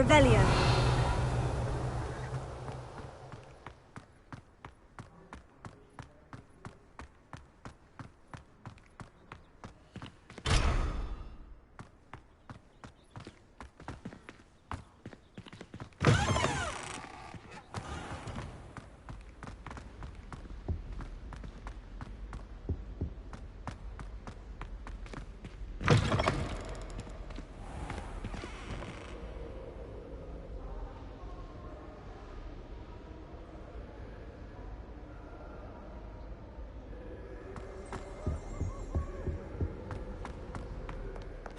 Revelio.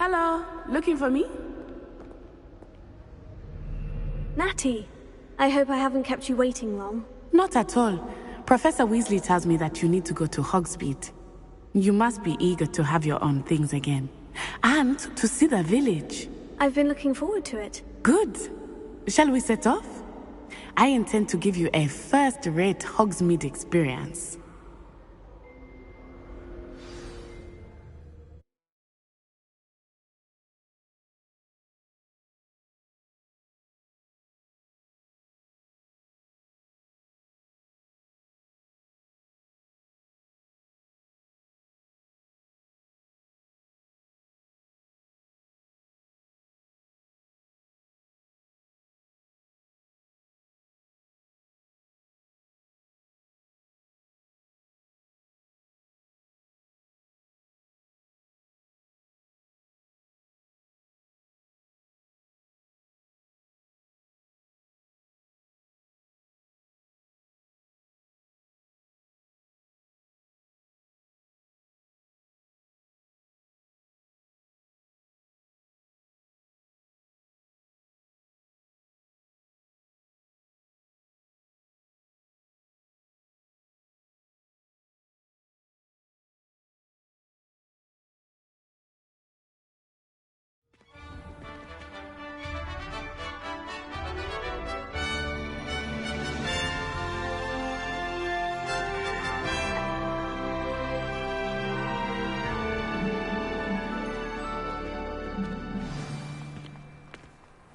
Hello, looking for me? Natty, I hope I haven't kept you waiting long. Not at all. Professor Weasley tells me that you need to go to Hogsmeade. You must be eager to have your own things again. And to see the village. I've been looking forward to it. Good. Shall we set off? I intend to give you a first-rate Hogsmeade experience.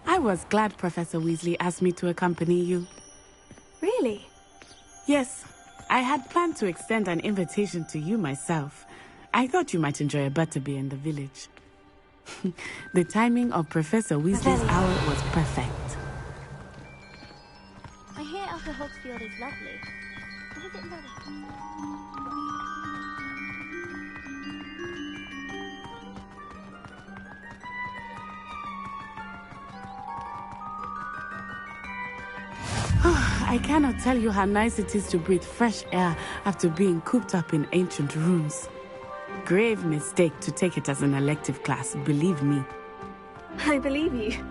I was glad Professor Weasley asked me to accompany you. Really? Yes, I had planned to extend an invitation to you myself. I thought you might enjoy a butterbeer in the village. The timing of Professor Weasley's hour was perfect. I hear Upper Hogsfield is lovely. Is it lovely? I cannot tell you how nice it is to breathe fresh air after being cooped up in ancient rooms. Grave mistake to take it as an elective class, believe me. I believe you.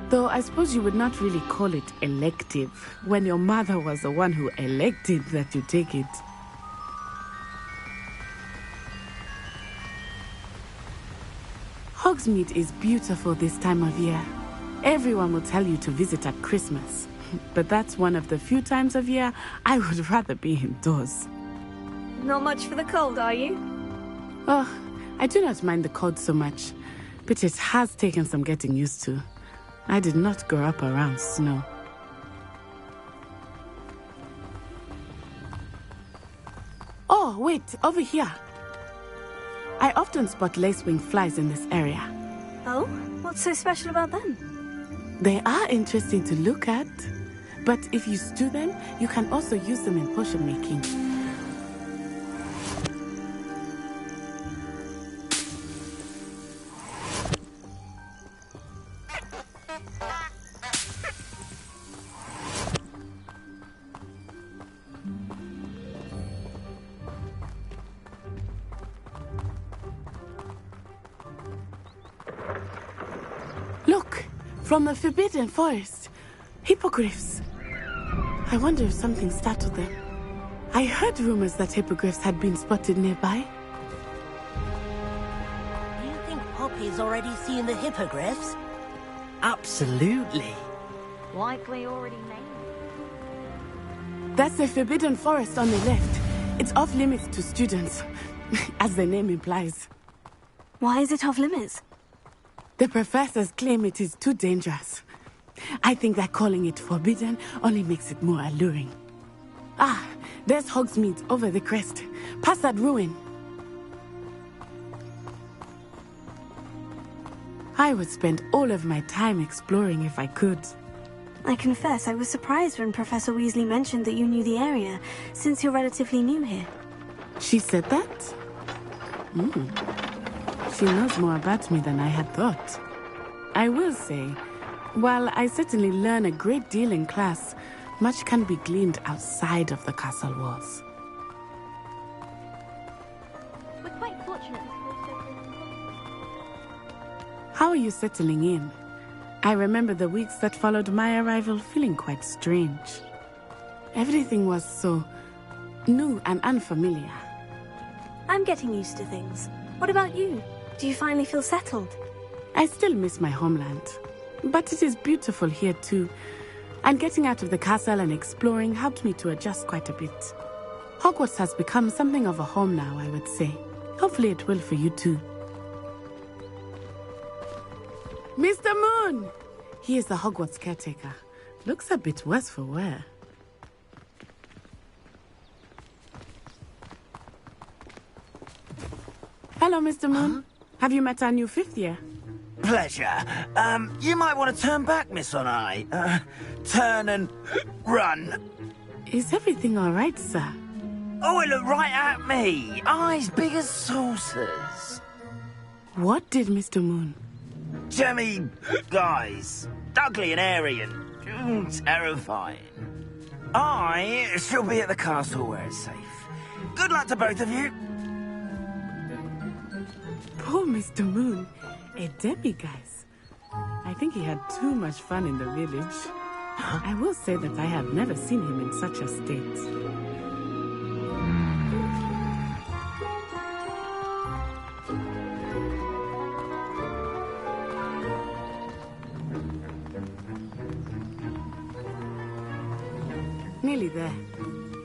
Though I suppose you would not really call it elective when your mother was the one who elected that you take it. Hogsmeade is beautiful this time of year. Everyone will tell you to visit at Christmas. But that's one of the few times of year I would rather be indoors. Not much for the cold, are you? Oh, I do not mind the cold so much, but it has taken some getting used to. I did not grow up around snow. Oh, wait, over here. I often spot lacewing flies in this area. Oh? What's so special about them? They are interesting to look at, but if you stew them, you can also use them in potion making. Look, from the Forbidden Forest, hippogriffs. I wonder if something startled them. I heard rumors that hippogriffs had been spotted nearby. Do you think Poppy's already seen the hippogriffs? Absolutely. Likely already named. That's the Forbidden Forest on the left. It's off limits to students, as the name implies. Why is it off limits? The professors claim it is too dangerous. I think that calling it forbidden only makes it more alluring. Ah, there's Hogsmeade over the crest. Past that ruin. I would spend all of my time exploring if I could. I confess I was surprised when Professor Weasley mentioned that you knew the area, since you're relatively new here. She said that? She knows more about me than I had thought. I will say, while I certainly learn a great deal in class, much can be gleaned outside of the castle walls. We're quite fortunate to live so close to Hogwarts. How are you settling in? I remember the weeks that followed my arrival feeling quite strange. Everything was so new and unfamiliar. I'm getting used to things. What about you? Do you finally feel settled? I still miss my homeland, but it is beautiful here too. And getting out of the castle and exploring helped me to adjust quite a bit. Hogwarts has become something of a home now, I would say. Hopefully it will for you too. Mr. Moon! He is the Hogwarts caretaker. Looks a bit worse for wear. Hello, Mr. Moon. Have you met our new fifth year? Pleasure. You might want to turn back, Miss Onai. Turn and run. Is everything all right, sir? Oh, it looked right at me. Eyes big as saucers. What did Mr. Moon? Jemmy, guys. Ugly and airy and terrifying. I shall be at the castle where it's safe. Good luck to both of you. Poor Mr. Moon. A demi-guise. I think he had too much fun in the village. I will say that I have never seen him in such a state. Nearly there.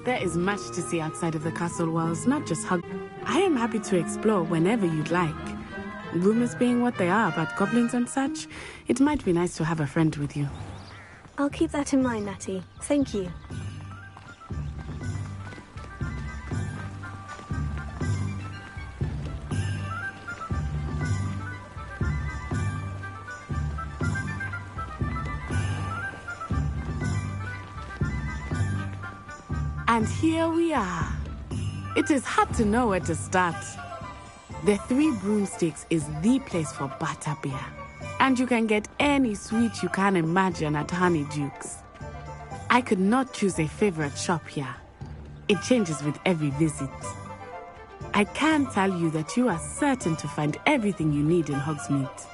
There is much to see outside of the castle walls, not just I am happy to explore whenever you'd like. Rumors being what they are about goblins and such, it might be nice to have a friend with you. I'll keep that in mind, Natty. Thank you. And here we are. It is hard to know where to start. The Three Broomsticks is the place for butterbeer. And you can get any sweet you can imagine at Honeydukes. I could not choose a favorite shop here. It changes with every visit. I can tell you that you are certain to find everything you need in Hogsmeade.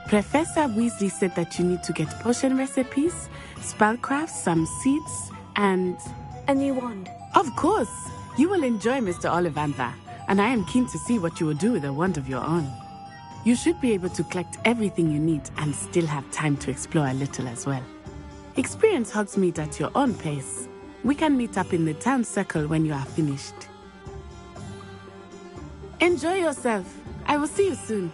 Professor Weasley said that you need to get potion recipes, spellcrafts, some seeds, and... A new wand. Of course! You will enjoy Mr. Ollivander, and I am keen to see what you will do with a wand of your own. You should be able to collect everything you need and still have time to explore a little as well. Experience Hogsmeade at your own pace. We can meet up in the town circle when you are finished. Enjoy yourself. I will see you soon.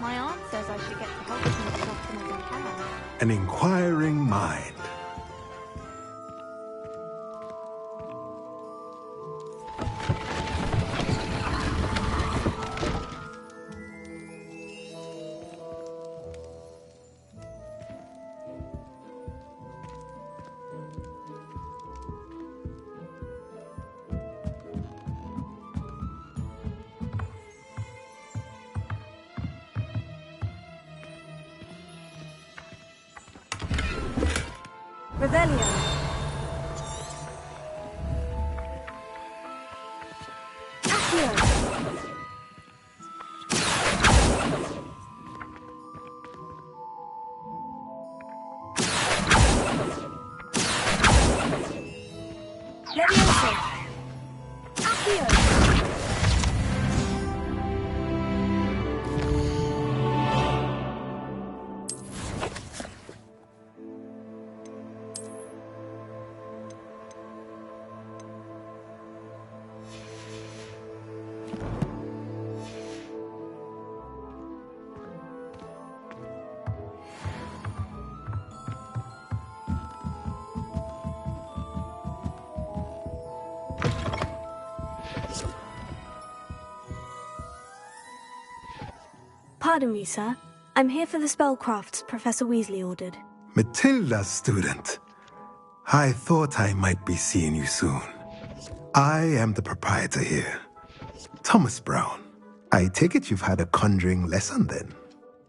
My aunt says I should get to Hogwarts as often as I can. An inquiring mind. Revelio. Accio. Levioso. Accio. Pardon me, sir. I'm here for the spellcrafts Professor Weasley ordered. Matilda's student. I thought I might be seeing you soon. I am the proprietor here, Thomas Brown. I take it you've had a conjuring lesson then?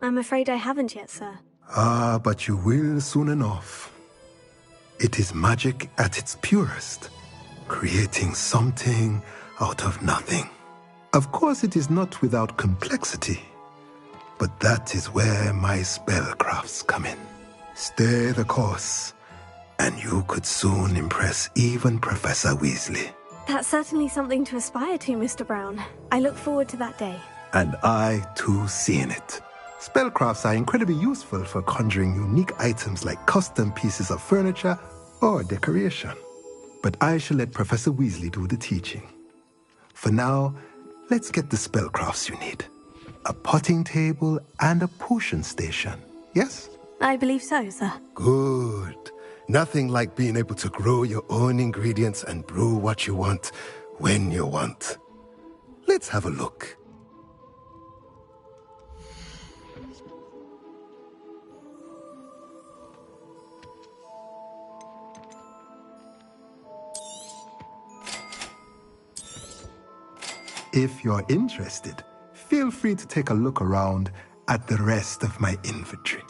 I'm afraid I haven't yet, sir. Ah, but you will soon enough. It is magic at its purest, creating something out of nothing. Of course, it is not without complexity. But that is where my spellcrafts come in. Stay the course, and you could soon impress even Professor Weasley. That's certainly something to aspire to, Mr. Brown. I look forward to that day. And I, too, seeing it. Spellcrafts are incredibly useful for conjuring unique items like custom pieces of furniture or decoration. But I shall let Professor Weasley do the teaching. For now, let's get the spellcrafts you need. A potting table and a potion station, yes? I believe so, sir. Good. Nothing like being able to grow your own ingredients and brew what you want when you want. Let's have a look. If you're interested, feel free to take a look around at the rest of my inventory.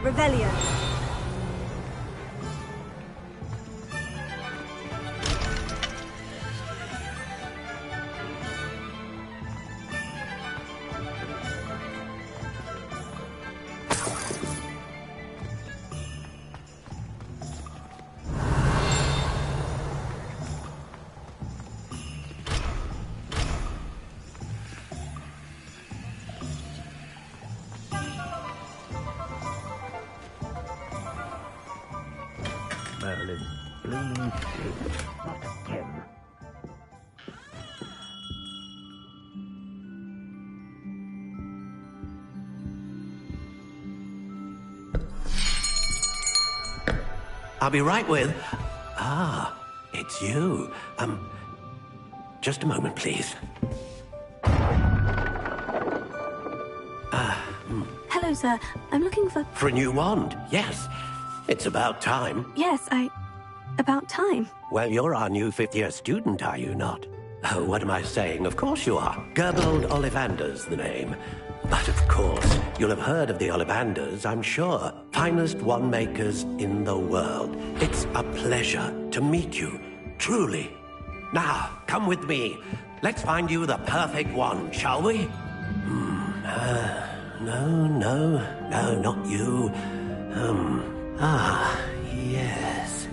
Revelio. Merlin, blooming shit, not again. I'll be right with... Ah, it's you. Just a moment, please. Hello, sir. I'm looking for... For a new wand, yes. It's about time. Yes, About time. Well, you're our new fifth-year student, are you not? Oh, what am I saying? Of course you are. Gerbold Ollivander's the name. But of course, you'll have heard of the Ollivanders, I'm sure. Finest wand-makers in the world. It's a pleasure to meet you, truly. Now, come with me. Let's find you the perfect wand, shall we? No, not you. Yes.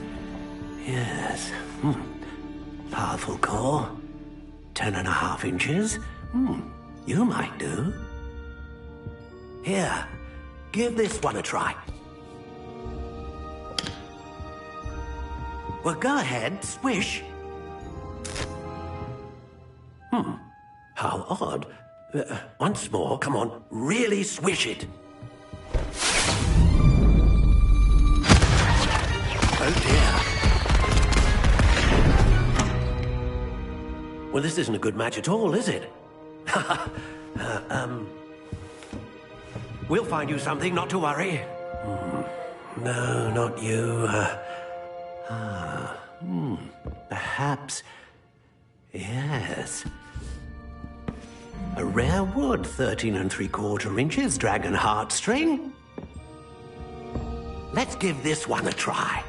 Powerful core. 10.5 inches. You might do. Here, give this one a try. Well, go ahead, swish. How odd. Once more, come on, really swish it. Oh dear. Well, this isn't a good match at all, is it? We'll find you something, not to worry. No, not you. Perhaps... Yes. A rare wood, 13 3/4 inches, dragon heartstring. Let's give this one a try.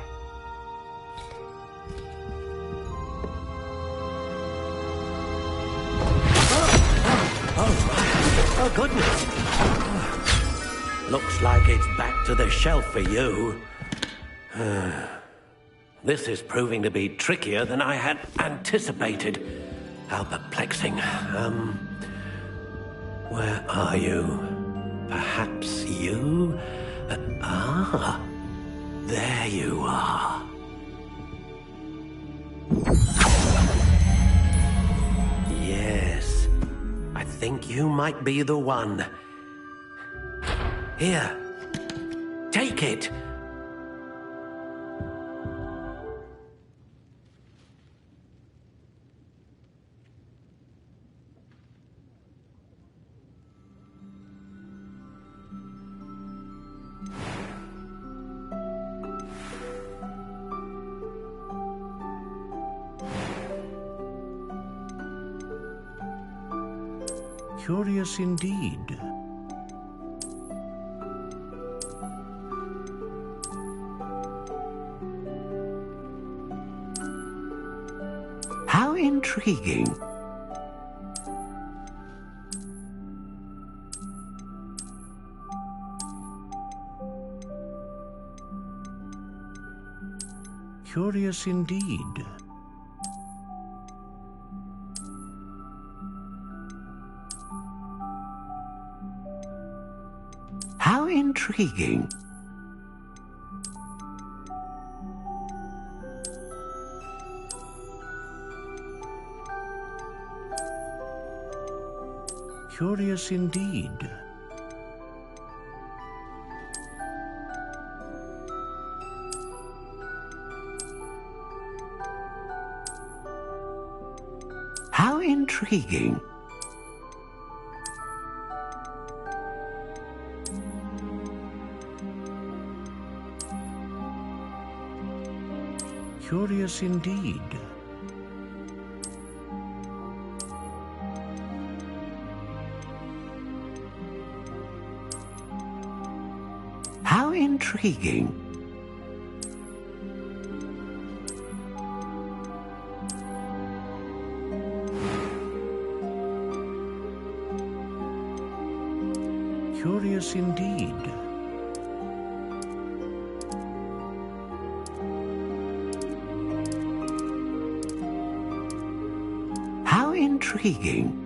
Oh, goodness. Looks like it's back to the shelf for you. This is proving to be trickier than I had anticipated. How perplexing. Where are you? Perhaps you? There you are. Yes, I think you might be the one. Here, take it. Curious indeed. How intriguing. Curious indeed. How intriguing. Curious indeed. How intriguing. Curious indeed. How intriguing. Curious indeed. How intriguing.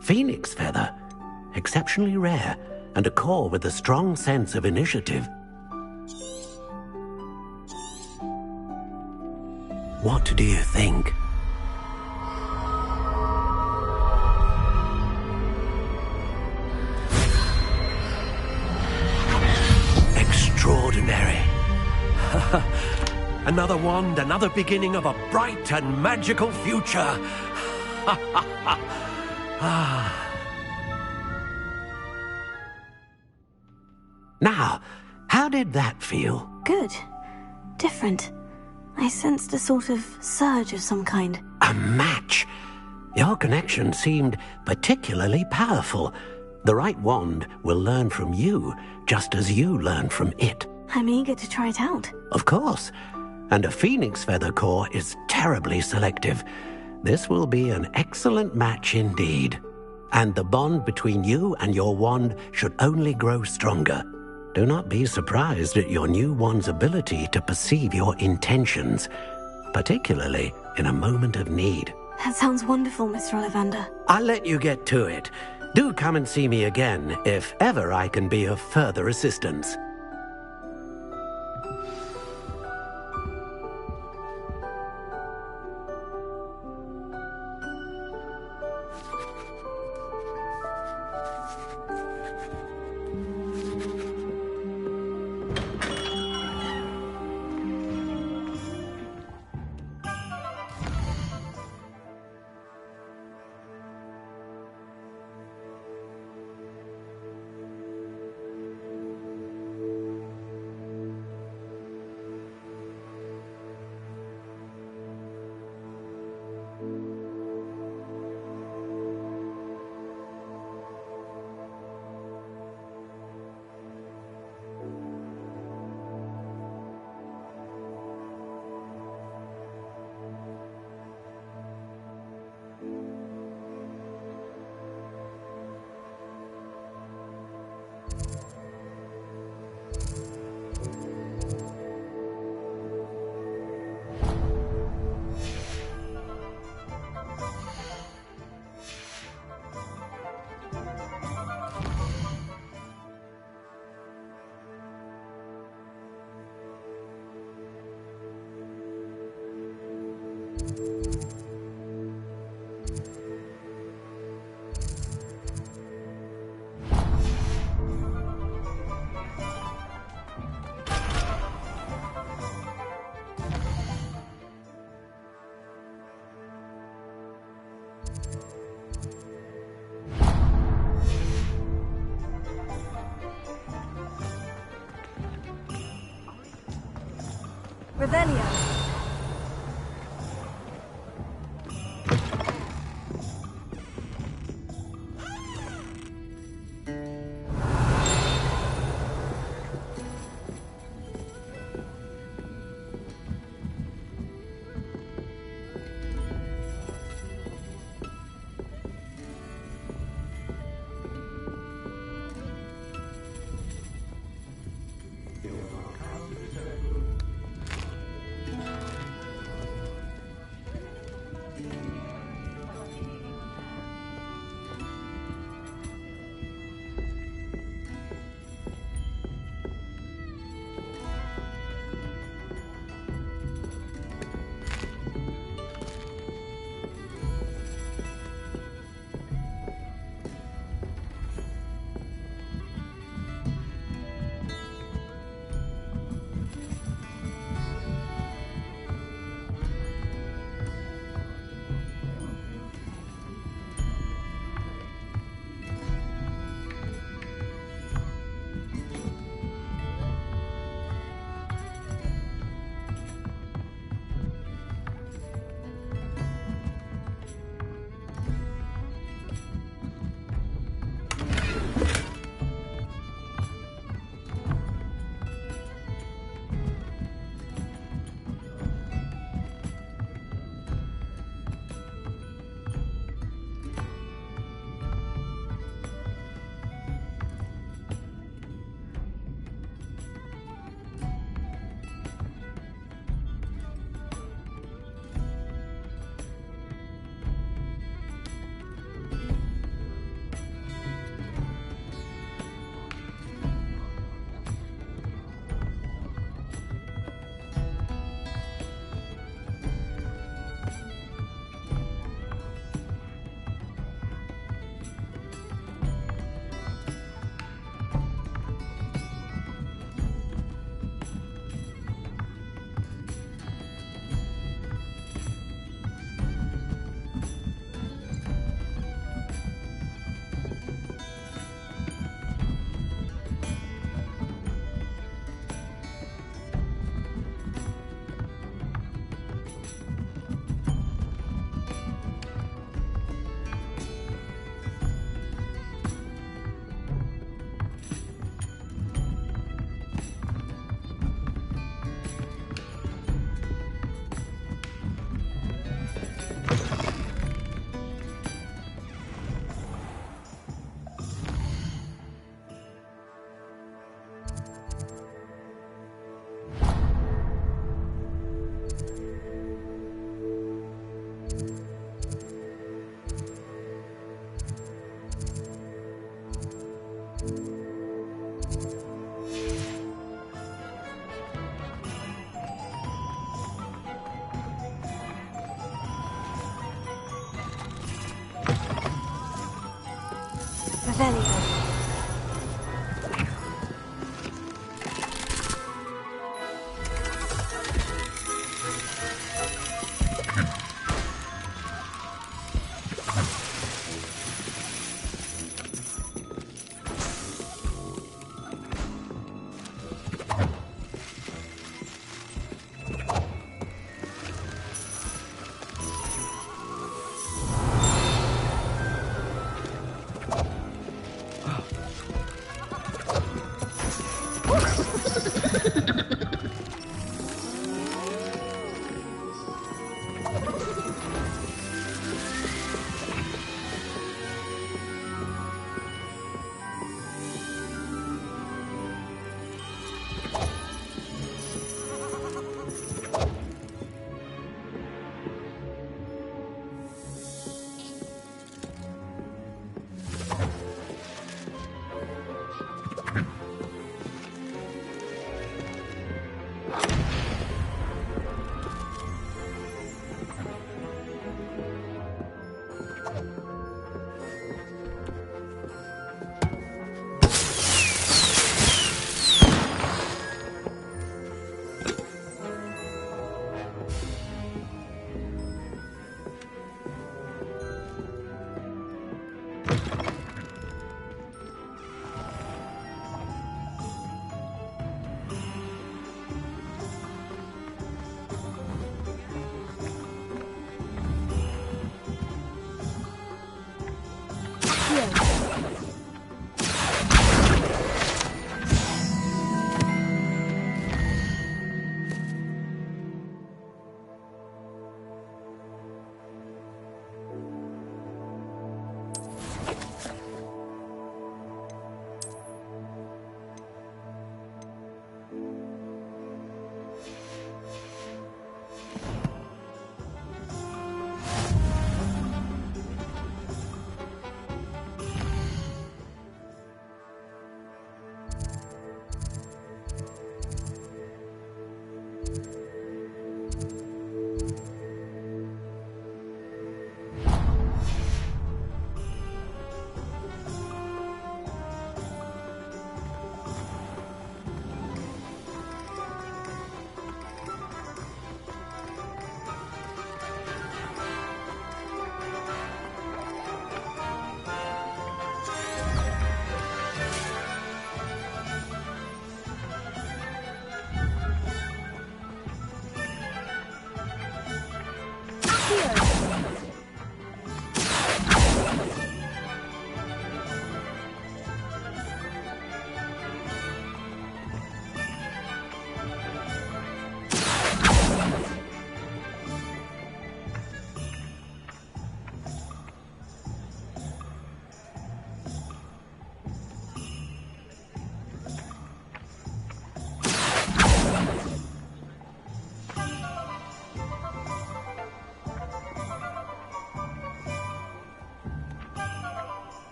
Phoenix feather. Exceptionally rare, and a core with a strong sense of initiative. What do you think? Extraordinary. Another wand, another beginning of a bright and magical future. Now, how did that feel? Good. Different. I sensed a sort of surge of some kind. A match. Your connection seemed particularly powerful. The right wand will learn from you, just as you learn from it. I'm eager to try it out. Of course. And a phoenix feather core is terribly selective. This will be an excellent match indeed. And the bond between you and your wand should only grow stronger. Do not be surprised at your new wand's ability to perceive your intentions, particularly in a moment of need. That sounds wonderful, Mr. Ollivander. I'll let you get to it. Do come and see me again if ever I can be of further assistance. Revelio.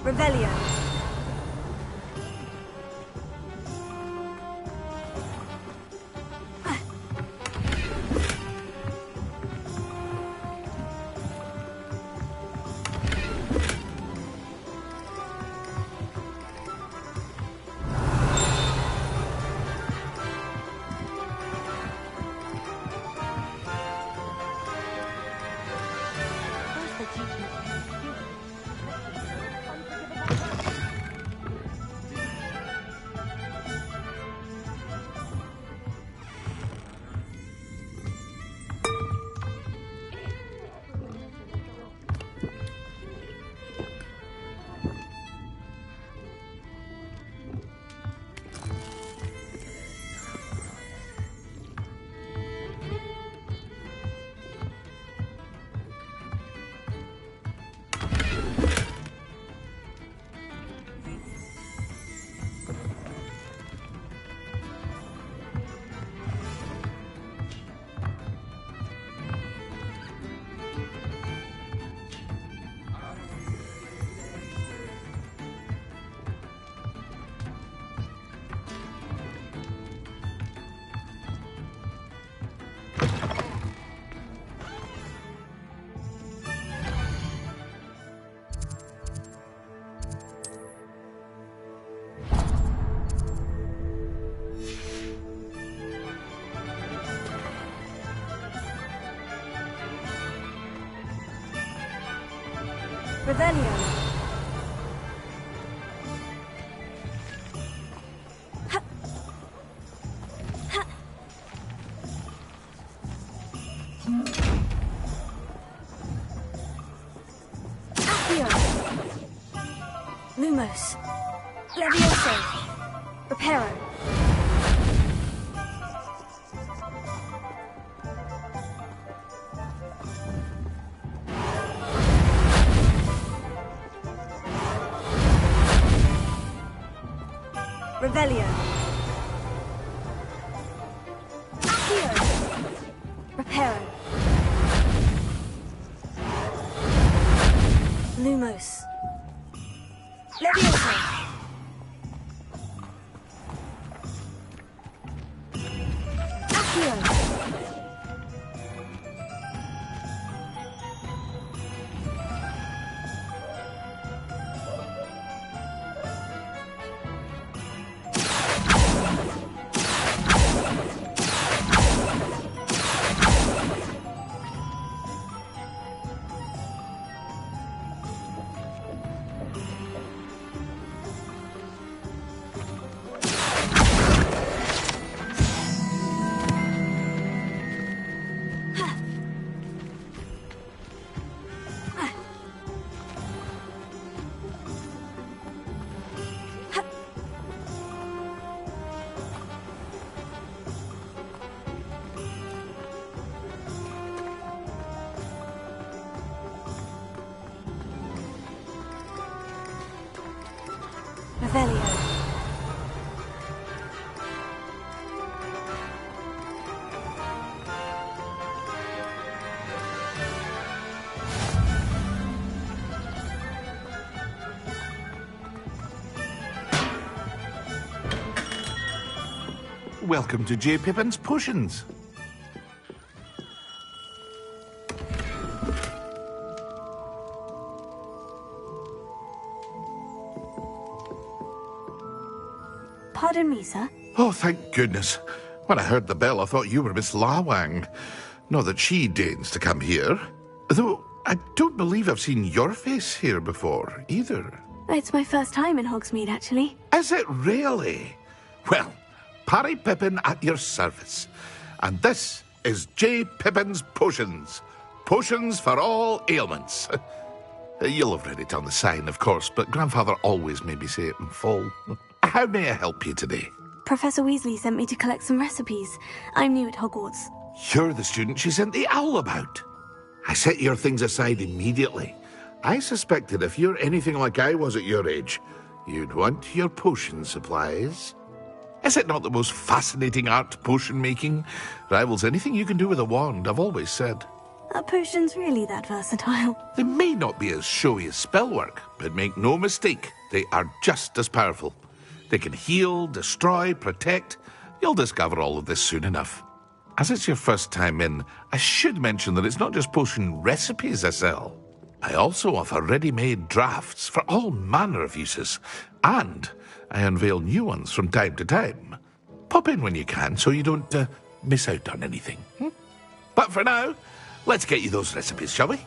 Revelio. Revelio. Accio. Lumos. Levioso. Reparo. Revelio. Accio. Reparo. Lumos. Levioso. Accio. Revelio. Welcome to J. Pippin's Potions. Pardon me, sir. Oh, thank goodness. When I heard the bell, I thought you were Miss Lawang. Not that she deigns to come here. Though I don't believe I've seen your face here before, either. It's my first time in Hogsmeade, actually. Is it really? Well, Parry Pippin at your service. And this is J. Pippin's Potions. Potions for all ailments. You'll have read it on the sign, of course, but Grandfather always made me say it in full. How may I help you today? Professor Weasley sent me to collect some recipes. I'm new at Hogwarts. You're the student she sent the owl about. I set your things aside immediately. I suspected if you're anything like I was at your age, you'd want your potion supplies. Is it not the most fascinating art, potion making? Rivals anything you can do with a wand, I've always said. Are potions really that versatile? They may not be as showy as spellwork, but make no mistake, they are just as powerful. They can heal, destroy, protect. You'll discover all of this soon enough. As it's your first time in, I should mention that it's not just potion recipes I sell. I also offer ready-made drafts for all manner of uses, and I unveil new ones from time to time. Pop in when you can so you don't miss out on anything. But for now, let's get you those recipes, shall we?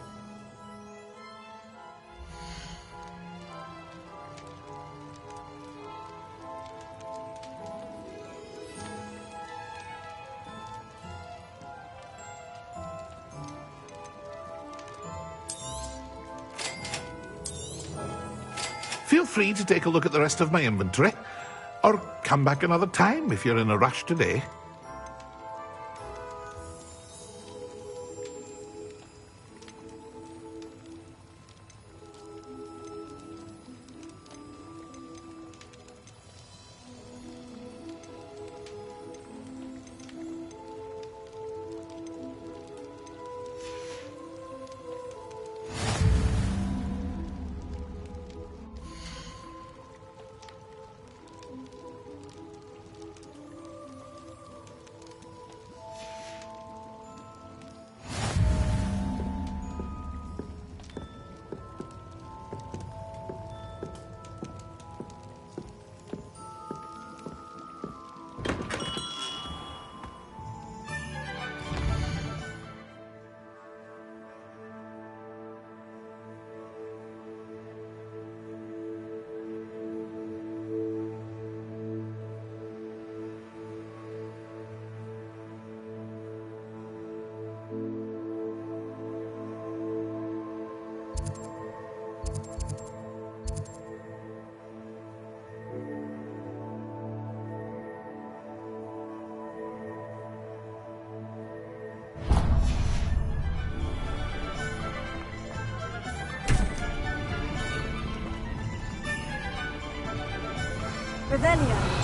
Feel free to take a look at the rest of my inventory, or come back another time if you're in a rush today. Revelio.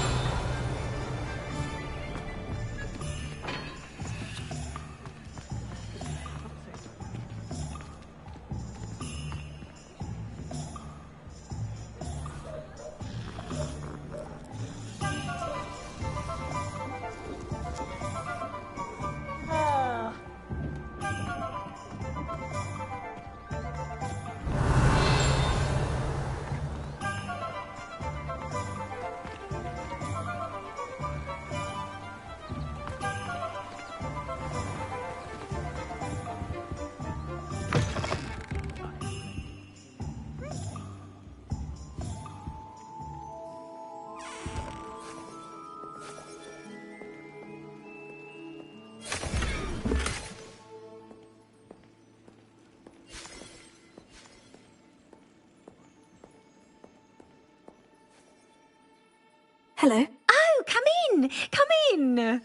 Hello. Oh, come in! Come in!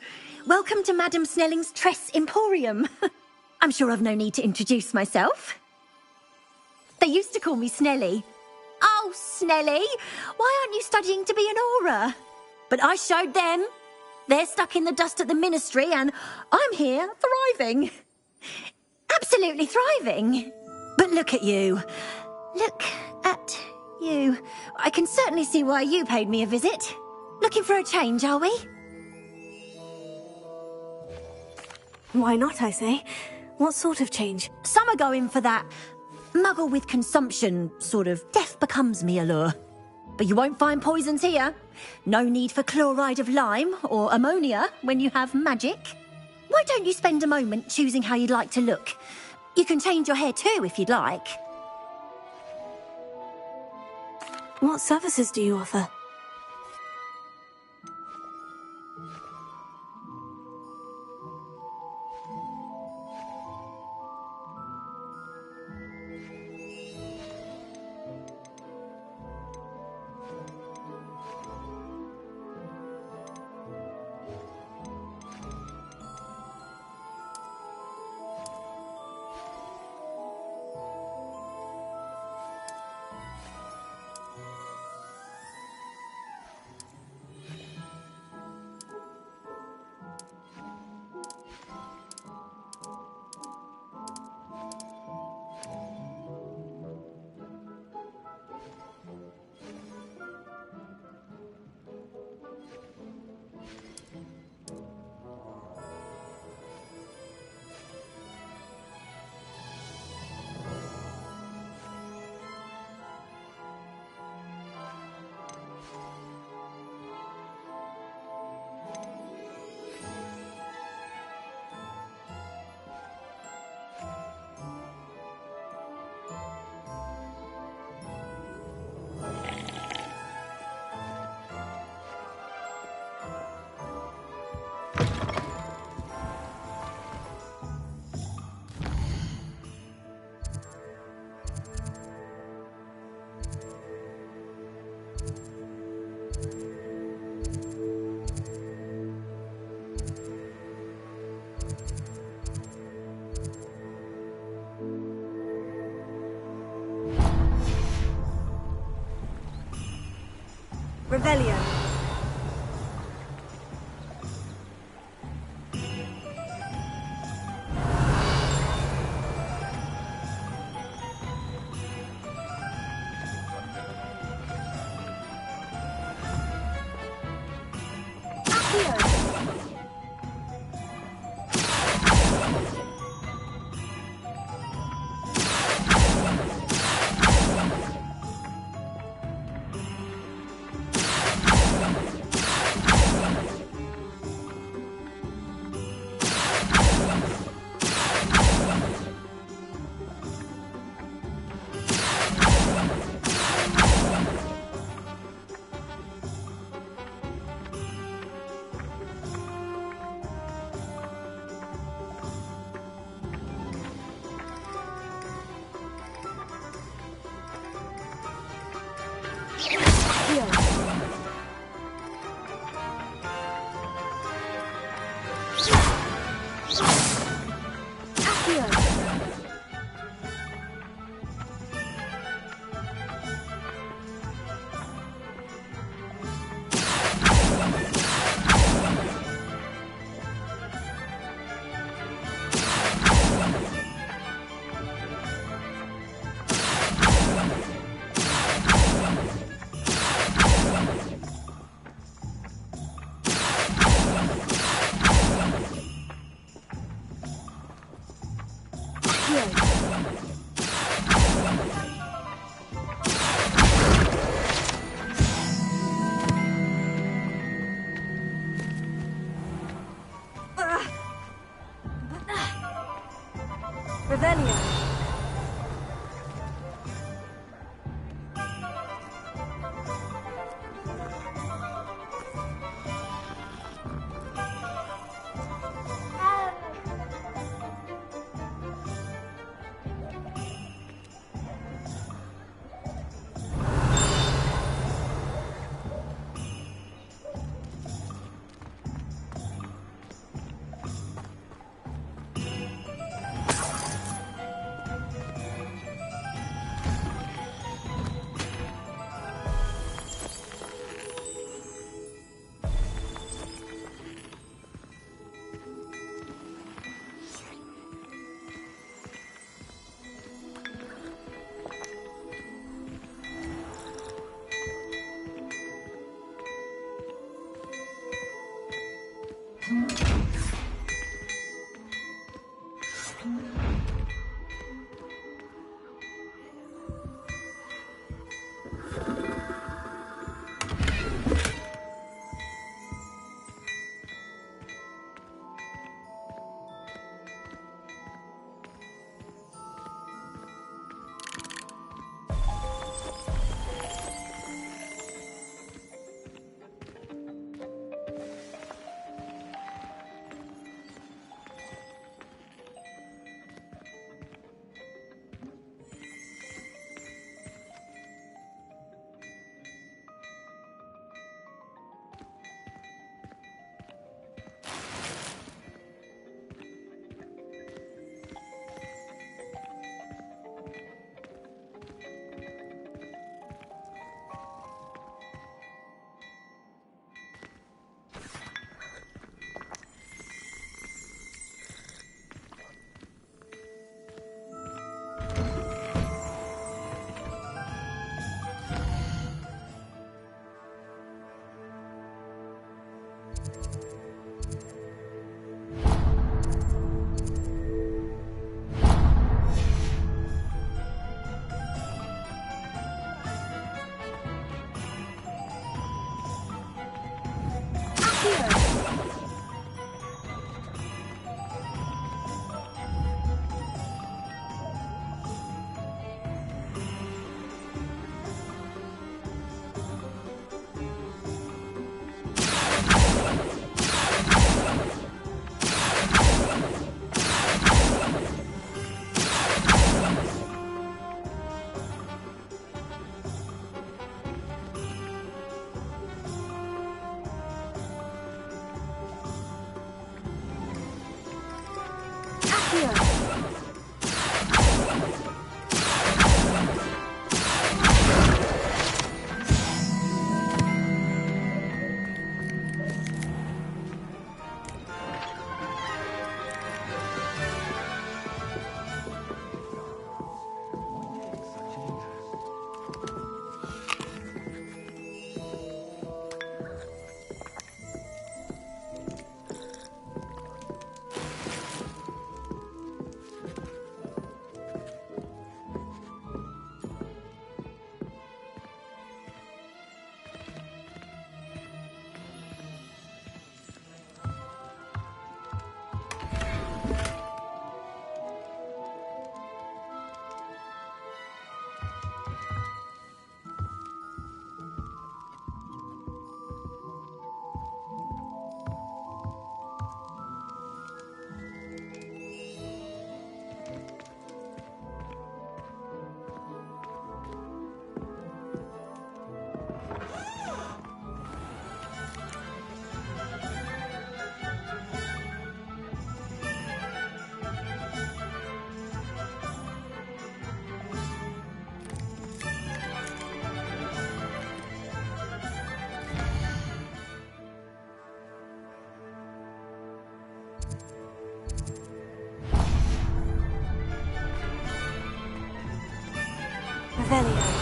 Welcome to Madame Snelling's Tress Emporium. I'm sure I've no need to introduce myself. They used to call me Snelly. Oh, Snelly, why aren't you studying to be an aura? But I showed them. They're stuck in the dust at the ministry, and I'm here thriving. Absolutely thriving. But look at you. Look at you. I can certainly see why you paid me a visit. Looking for a change, are we? Why not, I say? What sort of change? Some are going for that muggle with consumption, sort of death becomes me allure. But you won't find poisons here. No need for chloride of lime or ammonia when you have magic. Why don't you spend a moment choosing how you'd like to look? You can change your hair too if you'd like. What services do you offer? Revelio. Revelio. Revelio.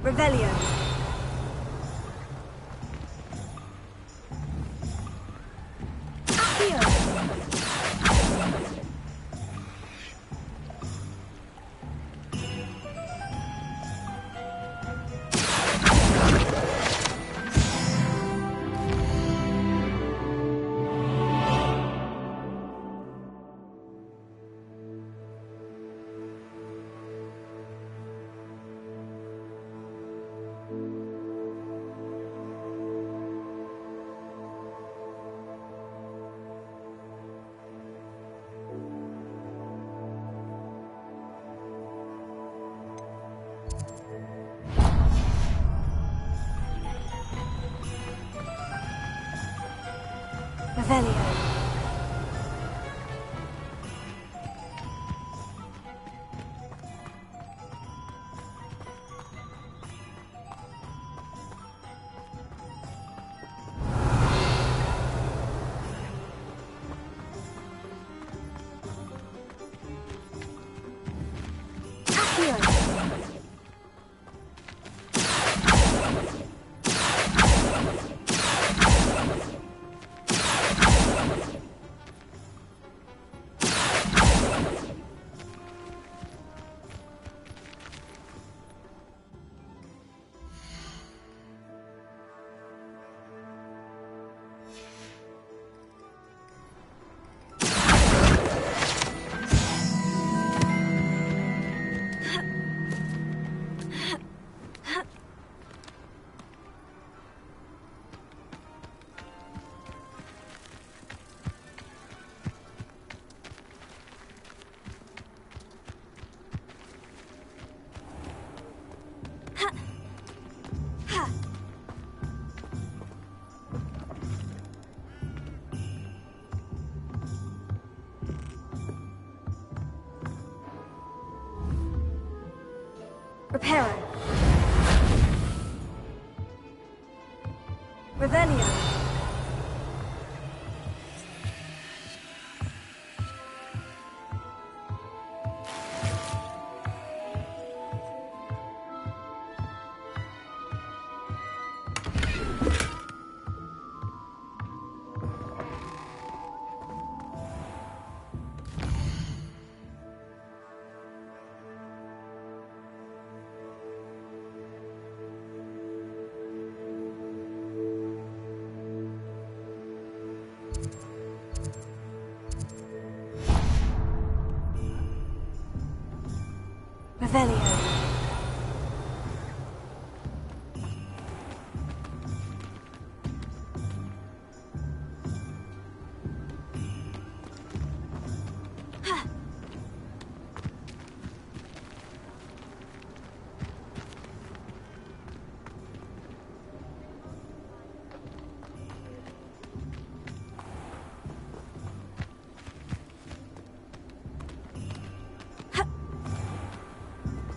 Revelio. Revelio. Accio. Reparo. Revelio. Revelio.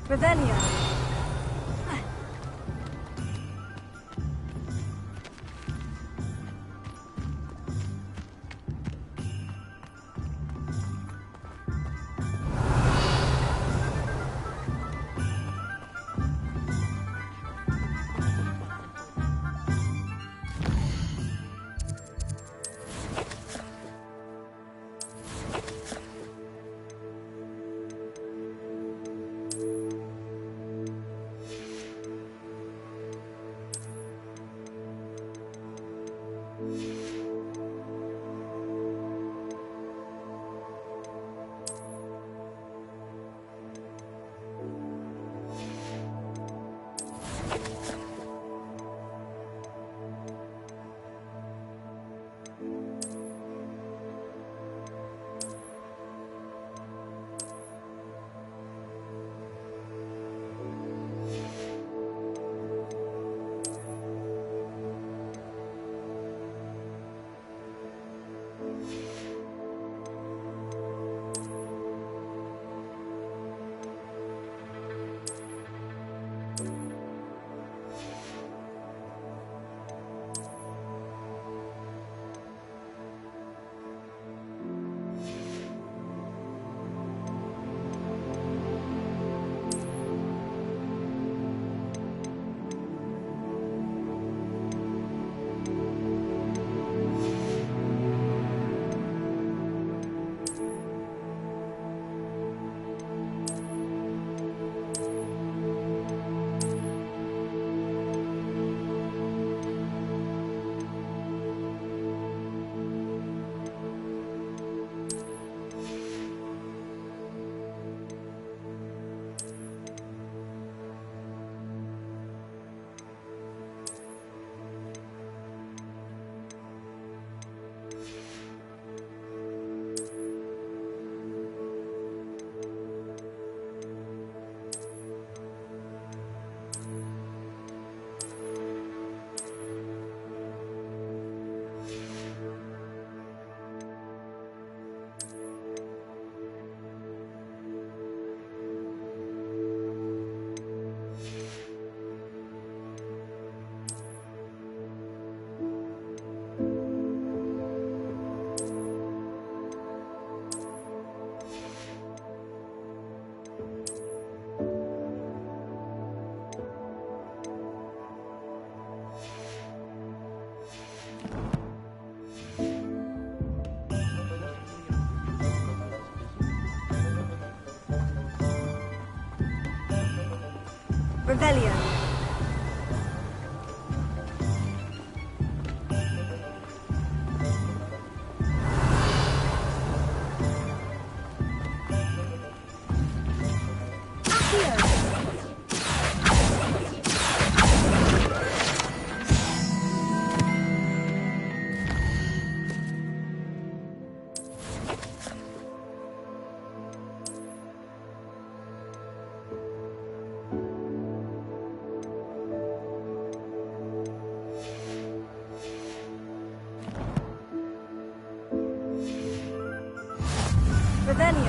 Revelio. Revelio.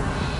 Revelio.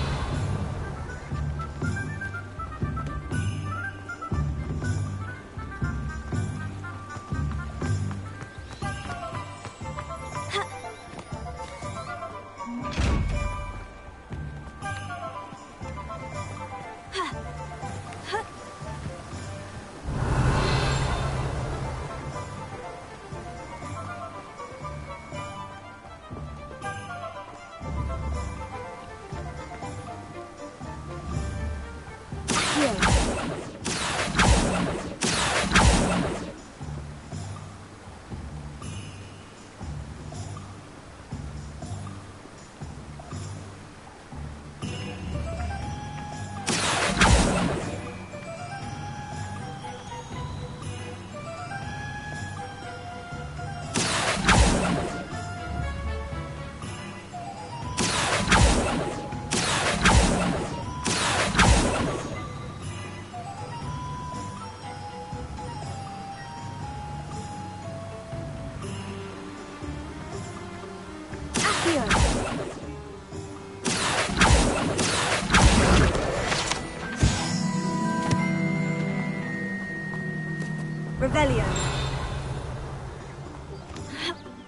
Revelio.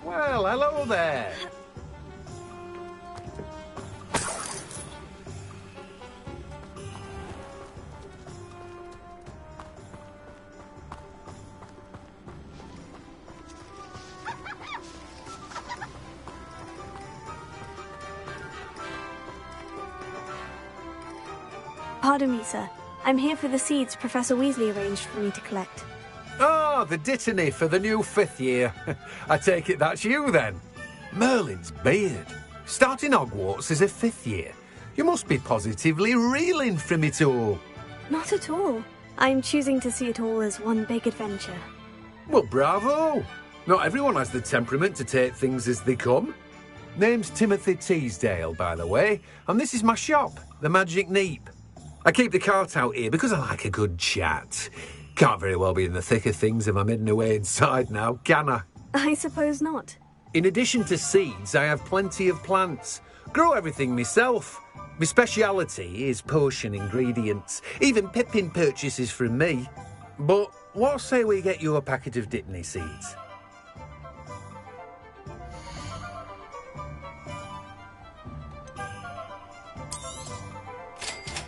Well, hello there. Pardon me, sir. I'm here for the seeds Professor Weasley arranged for me to collect. Oh, the dittany for the new 5th year. I take it that's you, then. Merlin's beard. Starting Hogwarts as a 5th year. You must be positively reeling from it all. Not at all. I'm choosing to see it all as one big adventure. Well, bravo. Not everyone has the temperament to take things as they come. Name's Timothy Teasdale, by the way, and this is my shop, the Magic Neep. I keep the cart out here because I like a good chat. Can't very well be in the thick of things if I'm hidden away inside now, can I? I suppose not. In addition to seeds, I have plenty of plants. Grow everything myself. My speciality is potion ingredients. Even Pippin purchases from me. But what say we get you a packet of Dittany seeds?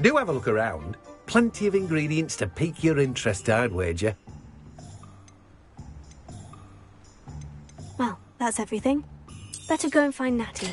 Do have a look around. Plenty of ingredients to pique your interest, I'd wager. Well, that's everything. Better go and find Natty.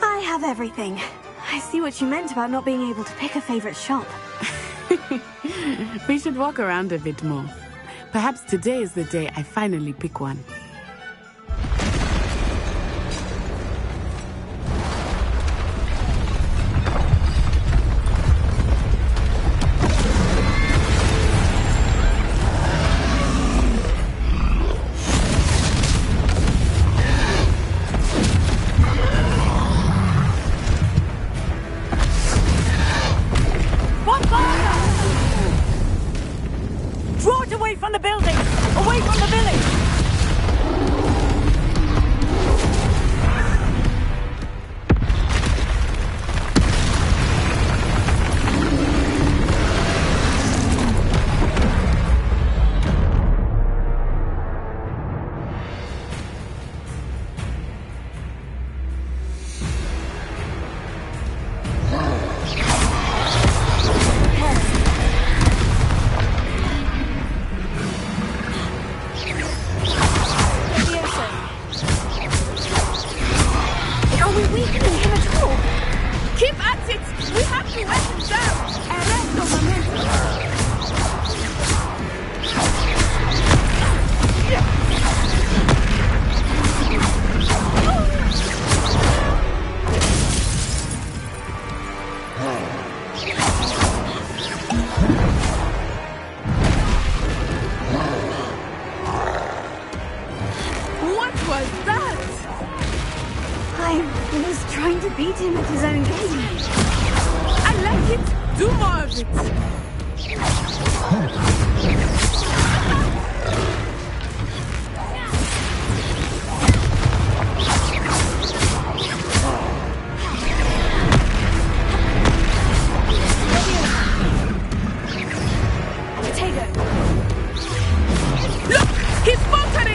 I have everything. I see what you meant about not being able to pick a favorite shop. We should walk around a bit more. Perhaps today is the day I finally pick one. Draw it away from the building! Away from the village! Are we weakening him at all? Keep at it! We have to let him down! Arresto momento! What was that? I was trying to beat him at his own game. I like it! Do more of it! Potato. Look! He's bolted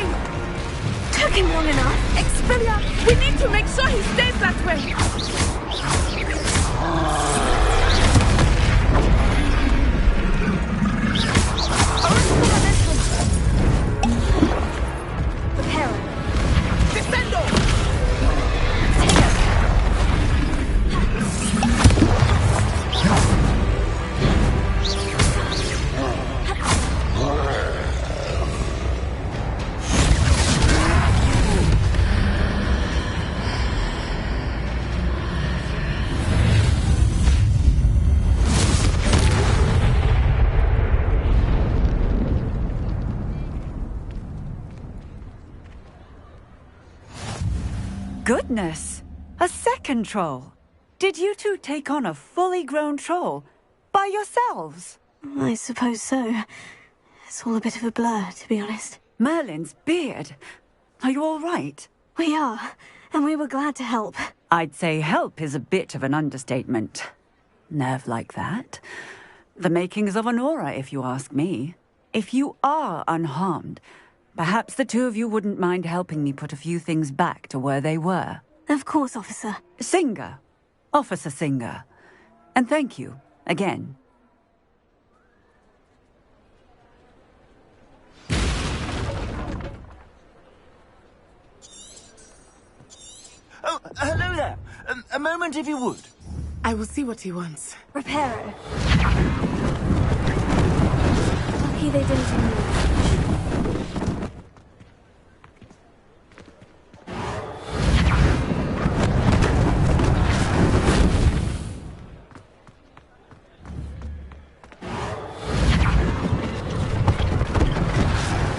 goodness! A second troll! Did you two take on a fully grown troll by yourselves? I suppose so. It's all a bit of a blur, to be honest. Merlin's beard. Are you all right? We are, and we were glad to help. I'd say help is a bit of an understatement. Nerve like that. The makings of an aura, if you ask me. If you are unharmed, perhaps the two of you wouldn't mind helping me put a few things back to where they were. Of course, officer. Singer. Officer Singer. And thank you, again. Oh, hello there. A moment, if you would. I will see what he wants. Reparo. Lucky they didn't remove.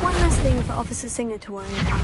One less thing for Officer Singer to worry about.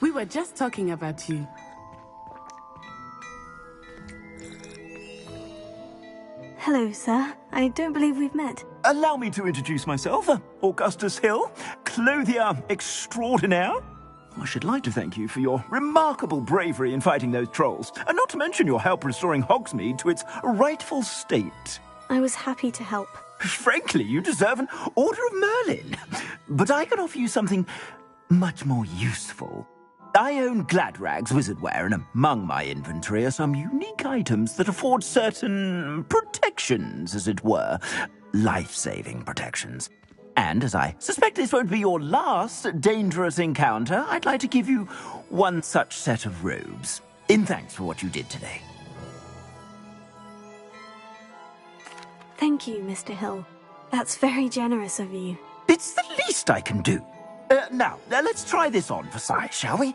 We were just talking about you. Hello, sir. I don't believe we've met. Allow me to introduce myself, Augustus Hill, clothier extraordinaire. I should like to thank you for your remarkable bravery in fighting those trolls, and not to mention your help restoring Hogsmeade to its rightful state. I was happy to help. Frankly, you deserve an Order of Merlin. But I can offer you something much more useful. I own Gladrag's wizardware, and among my inventory are some unique items that afford certain protections, as it were. Life-saving protections. And as I suspect this won't be your last dangerous encounter, I'd like to give you one such set of robes, in thanks for what you did today. Thank you, Mr. Hill. That's very generous of you. It's the least I can do. Now, let's try this on for size, shall we?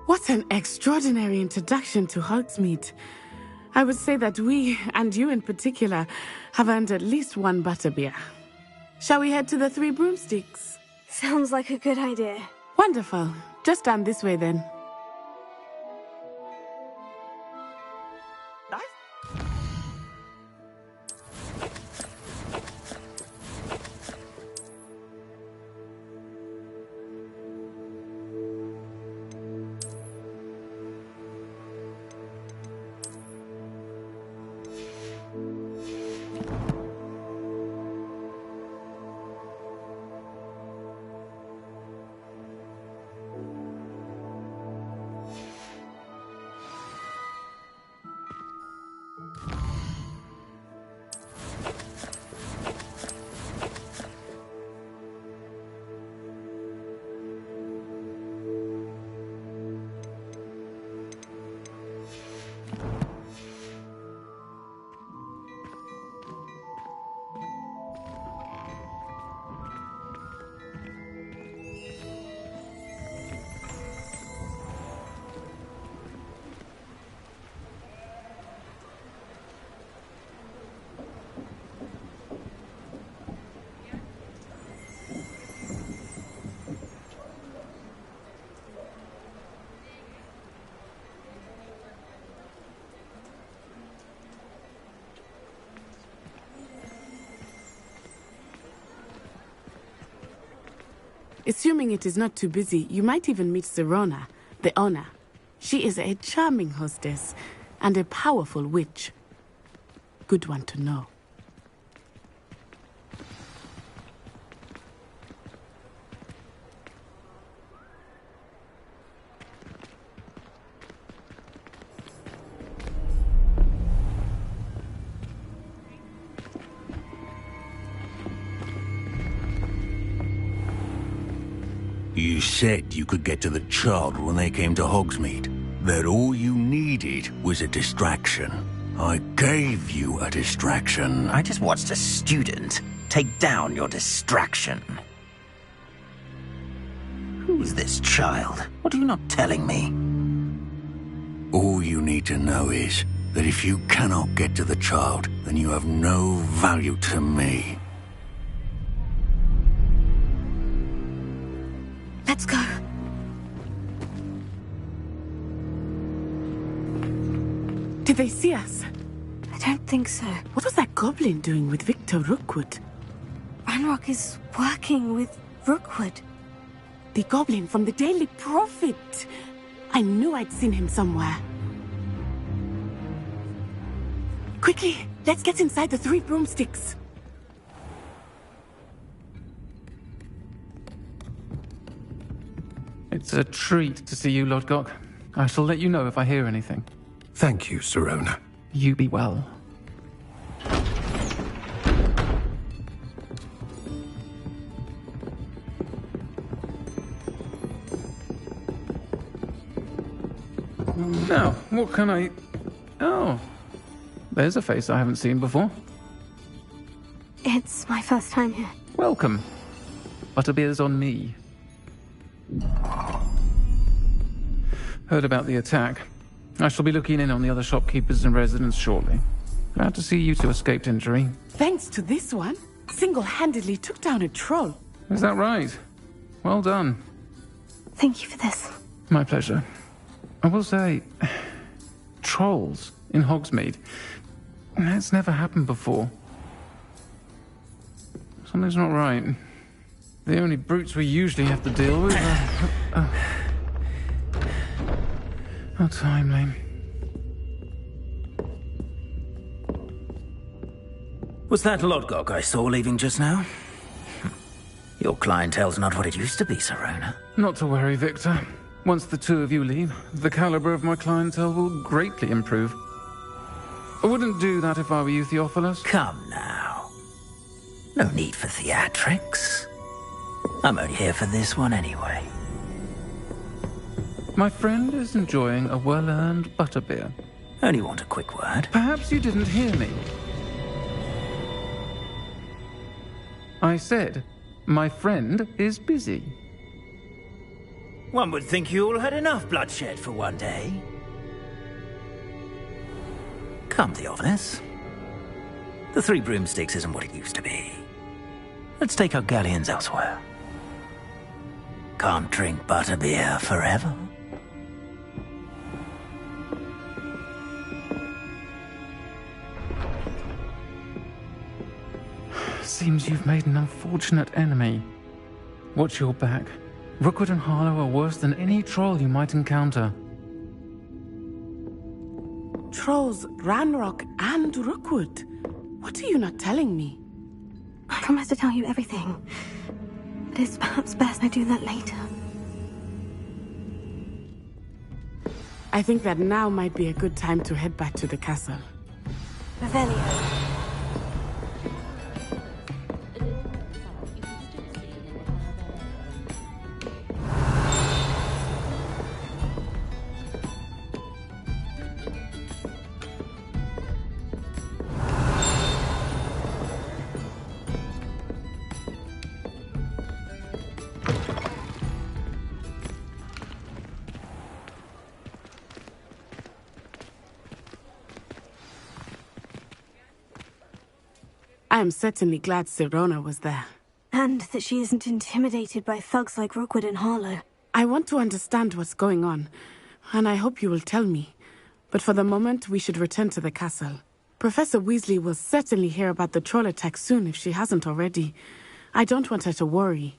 What an extraordinary introduction to Hogsmeade. I would say that we, and you in particular, have earned at least one butterbeer. Shall we head to the Three Broomsticks? Sounds like a good idea. Wonderful. Just down this way then. Assuming it is not too busy, you might even meet Sirona, the owner. She is a charming hostess and a powerful witch. Good one to know. You said you could get to the child when they came to Hogsmeade. That all you needed was a distraction. I gave you a distraction. I just watched a student take down your distraction. Who's this child? What are you not telling me? All you need to know is that if you cannot get to the child, then you have no value to me. Let's go. Did they see us? I don't think so. What was that goblin doing with Victor Rookwood? Ranrock is working with Rookwood. The goblin from the Daily Prophet. I knew I'd seen him somewhere. Quickly, let's get inside the Three Broomsticks. It's a treat to see you, Lodgok. I shall let you know if I hear anything. Thank you, Sirona. You be well. Now, what can I... Oh, there's a face I haven't seen before. It's my first time here. Welcome. Butterbeer's on me. Heard about the attack. I shall be looking in on the other shopkeepers and residents shortly. Glad to see you two escaped injury. Thanks to this one, single-handedly took down a troll. Is that right? Well done. Thank you for this. My pleasure. I will say, trolls in Hogsmeade. That's never happened before. Something's not right. The only brutes we usually have to deal with are... How timely. Was that Lodgok I saw leaving just now? Your clientele's not what it used to be, Sirona. Not to worry, Victor. Once the two of you leave, the caliber of my clientele will greatly improve. I wouldn't do that if I were you, Theophilus. Come now. No need for theatrics. I'm only here for this one anyway. My friend is enjoying a well-earned butterbeer. Only want a quick word. Perhaps you didn't hear me. I said, my friend is busy. One would think you all had enough bloodshed for one day. Come, Theophilus. The Three Broomsticks isn't what it used to be. Let's take our galleons elsewhere. Can't drink butterbeer forever. Seems you've made an unfortunate enemy. Watch your back. Rookwood and Harlow are worse than any troll you might encounter. Trolls, Ranrock, and Rookwood. What are you not telling me? I promise to tell you everything. But it's perhaps best I do that later. I think that now might be a good time to head back to the castle. Revelio. I am certainly glad Sirona was there. And that she isn't intimidated by thugs like Rookwood and Harlow. I want to understand what's going on, and I hope you will tell me. But for the moment, we should return to the castle. Professor Weasley will certainly hear about the troll attack soon if she hasn't already. I don't want her to worry.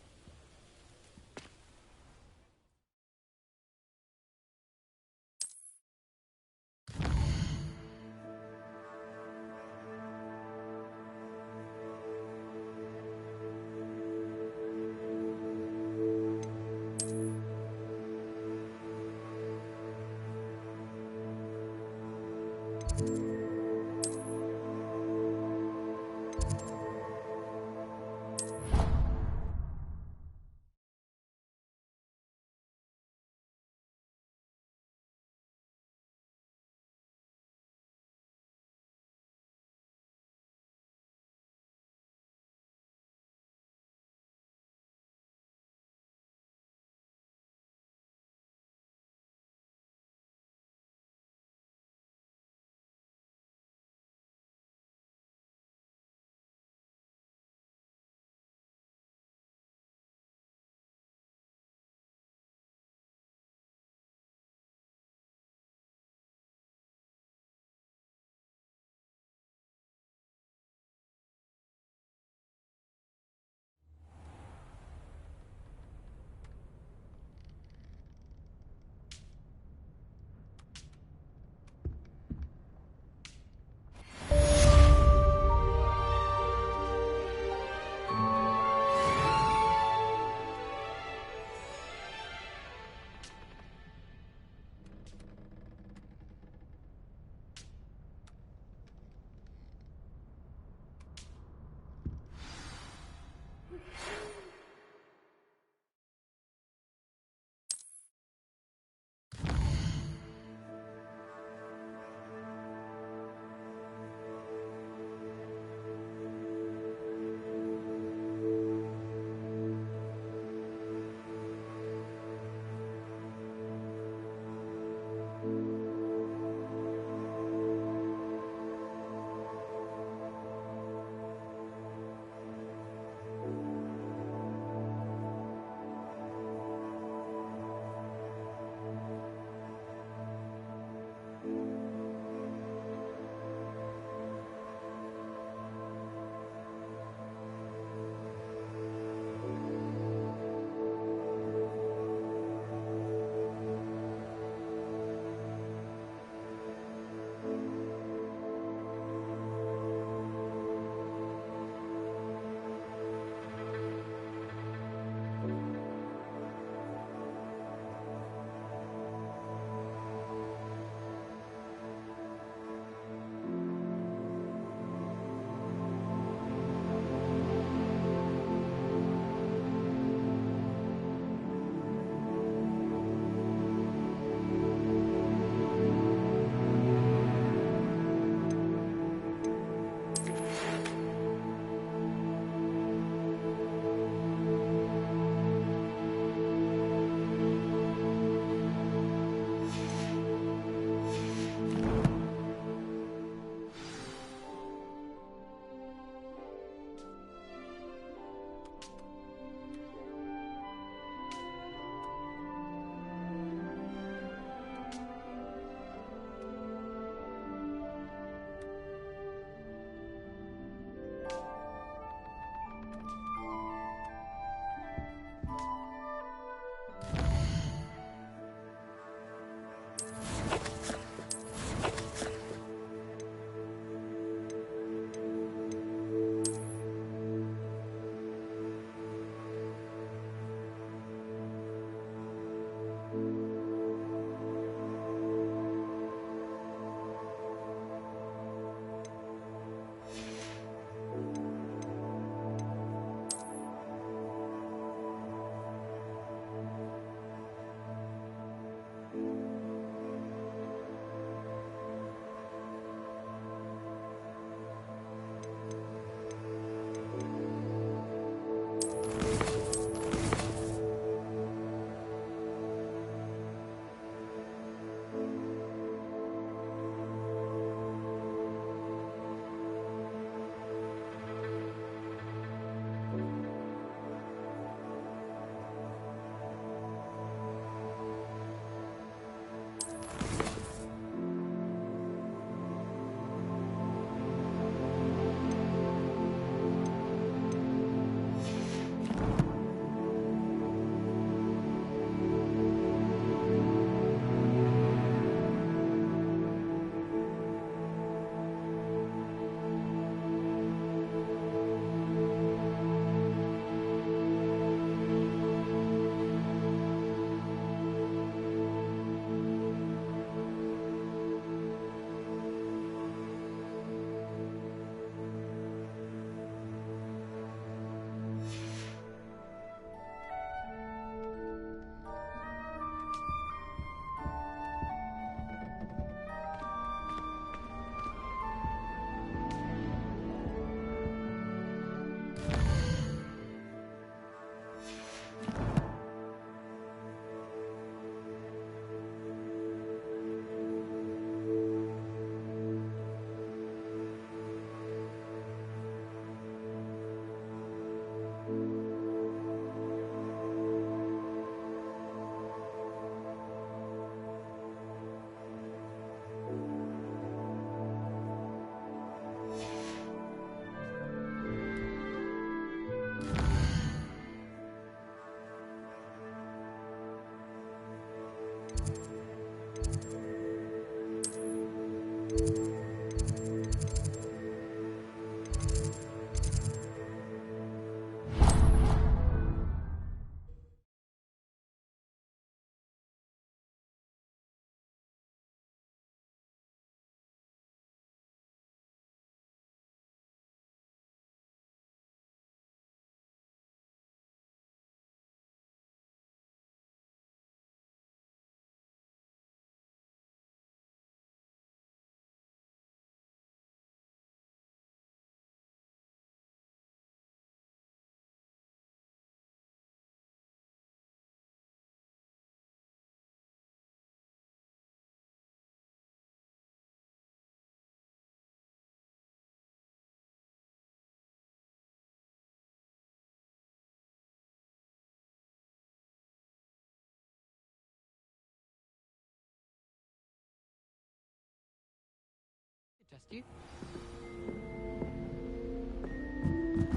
Just you.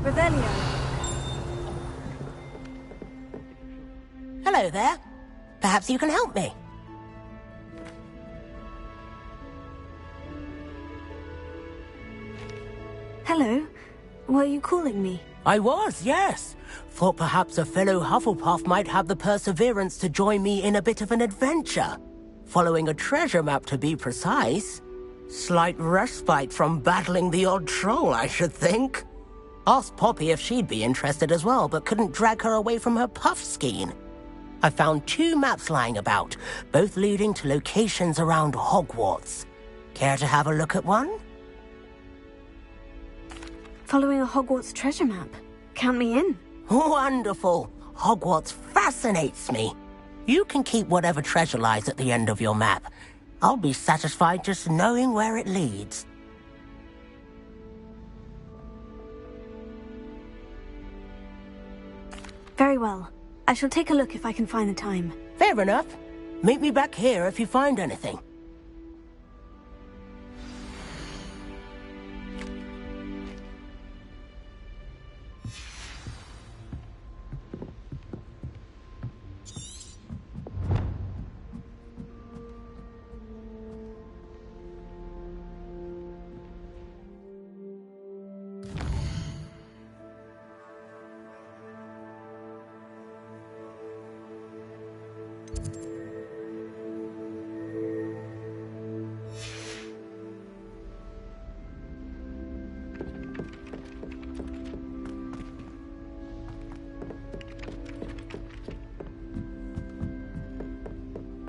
Revelio. Hello there. Perhaps you can help me. Hello. Were you calling me? I was, yes. Thought perhaps a fellow Hufflepuff might have the perseverance to join me in a bit of an adventure. Following a treasure map, to be precise. Slight respite from battling the odd troll, I should think. Asked Poppy if she'd be interested as well, but couldn't drag her away from her puff skein. I found 2 maps lying about, both leading to locations around Hogwarts. Care to have a look at one? Following a Hogwarts treasure map. Count me in. Wonderful. Hogwarts fascinates me. You can keep whatever treasure lies at the end of your map. I'll be satisfied just knowing where it leads. Very well. I shall take a look if I can find the time. Fair enough. Meet me back here if you find anything.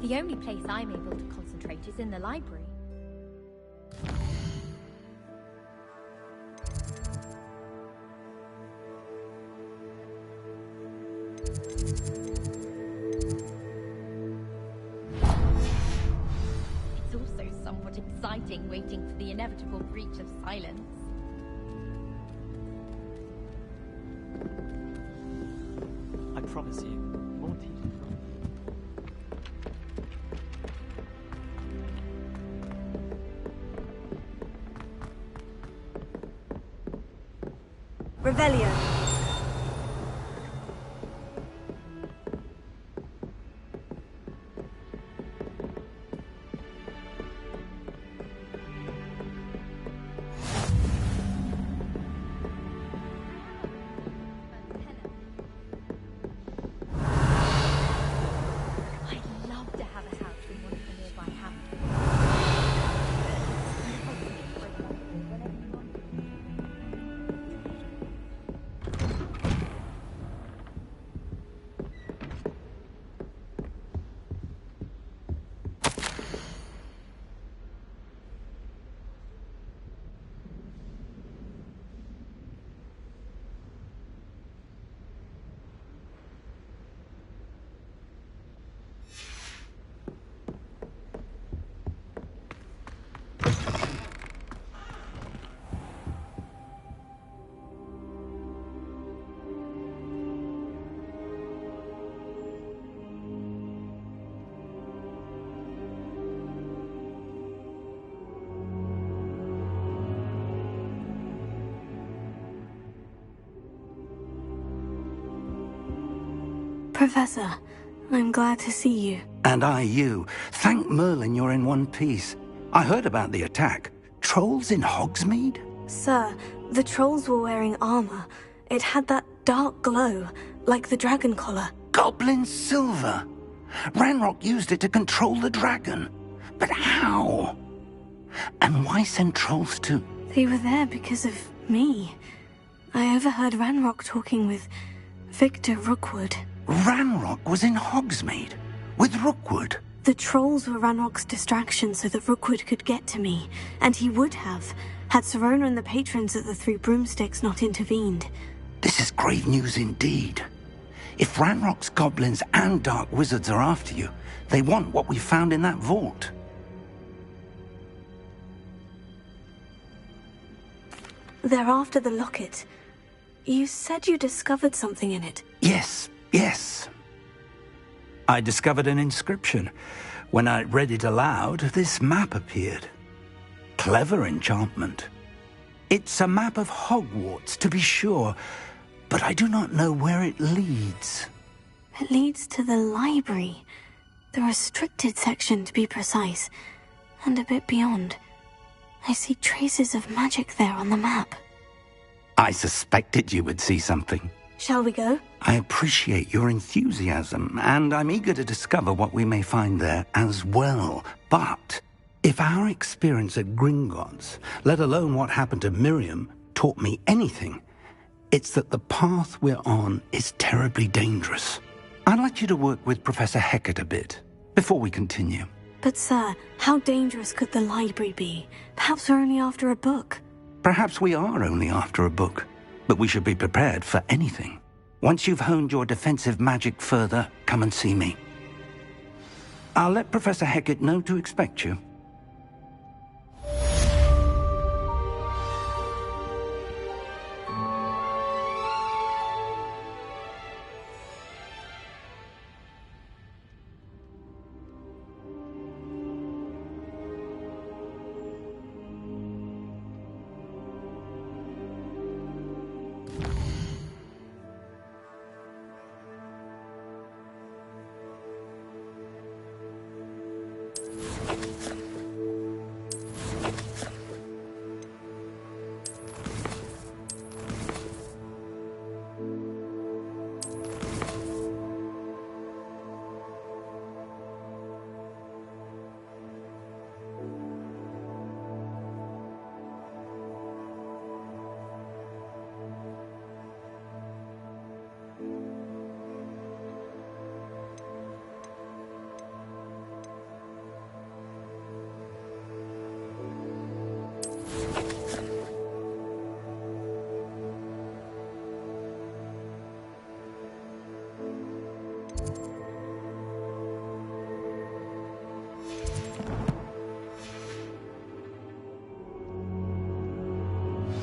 The only place I'm able to concentrate is in the library. It's also somewhat exciting waiting for the inevitable breach of silence. I promise you, more tea. Revelio. I'd love to have a house in one of the nearby hamlets. Professor, I'm glad to see you. And I you. Thank Merlin you're in one piece. I heard about the attack. Trolls in Hogsmeade? Sir, the trolls were wearing armor. It had that dark glow, like the dragon collar. Goblin silver! Ranrock used it to control the dragon. But how? And why send trolls too? They were there because of me. I overheard Ranrock talking with Victor Rookwood. Ranrock was in Hogsmeade? With Rookwood? The trolls were Ranrock's distraction so that Rookwood could get to me, and he would have, had Serona and the patrons at the Three Broomsticks not intervened. This is grave news indeed. If Ranrock's goblins and dark wizards are after you, they want what we found in that vault. They're after the locket. You said you discovered something in it. Yes. I discovered an inscription. When I read it aloud, this map appeared. Clever enchantment. It's a map of Hogwarts, to be sure, but I do not know where it leads. It leads to the library. The restricted section, to be precise. And a bit beyond. I see traces of magic there on the map. I suspected you would see something. Shall we go? I appreciate your enthusiasm, and I'm eager to discover what we may find there as well. But if our experience at Gringotts, let alone what happened to Miriam, taught me anything, it's that the path we're on is terribly dangerous. I'd like you to work with Professor Hecat a bit, before we continue. But sir, how dangerous could the library be? Perhaps we're only after a book. Perhaps we are only after a book, but we should be prepared for anything. Once you've honed your defensive magic further, come and see me. I'll let Professor Hecat know to expect you.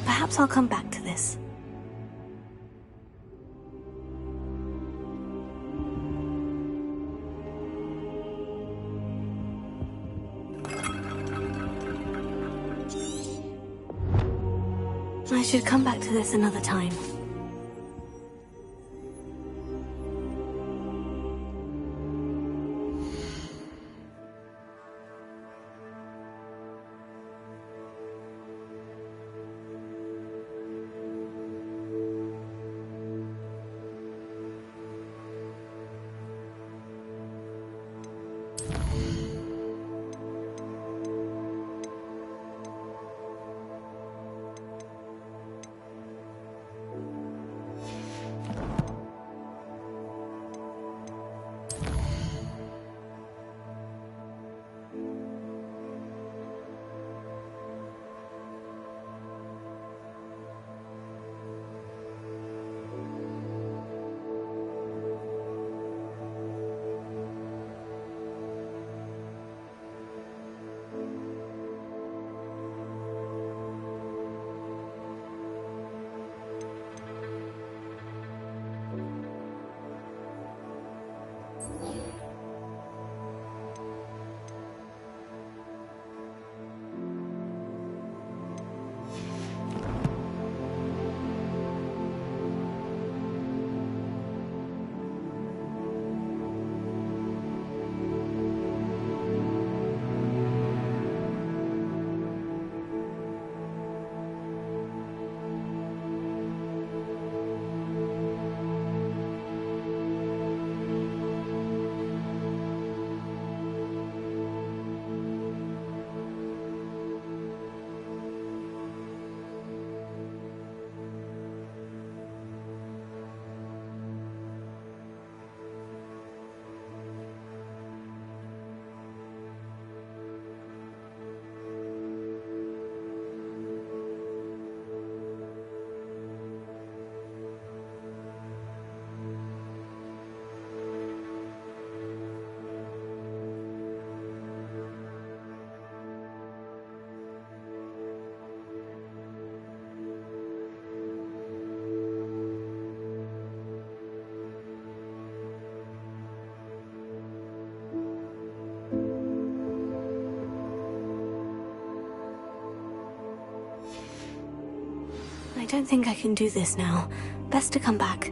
Perhaps I'll come back to this. I should come back to this another time. don't think I can do this now. Best to come back.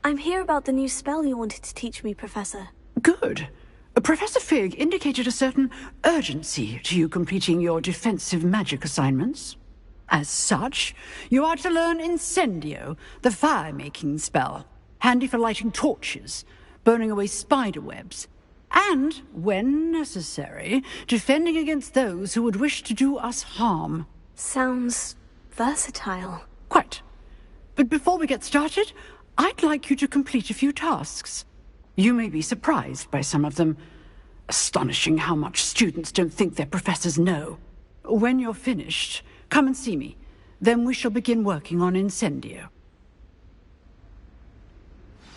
I'm here about the new spell you wanted to teach me, Professor. Good. Professor Fig indicated a certain urgency to you completing your defensive magic assignments. As such, you are to learn Incendio, the fire-making spell, handy for lighting torches, burning away spider webs, and, when necessary, defending against those who would wish to do us harm. Sounds versatile. Quite. But before we get started, I'd like you to complete a few tasks. You may be surprised by some of them. Astonishing how much students don't think their professors know. When you're finished, come and see me. Then we shall begin working on Incendio.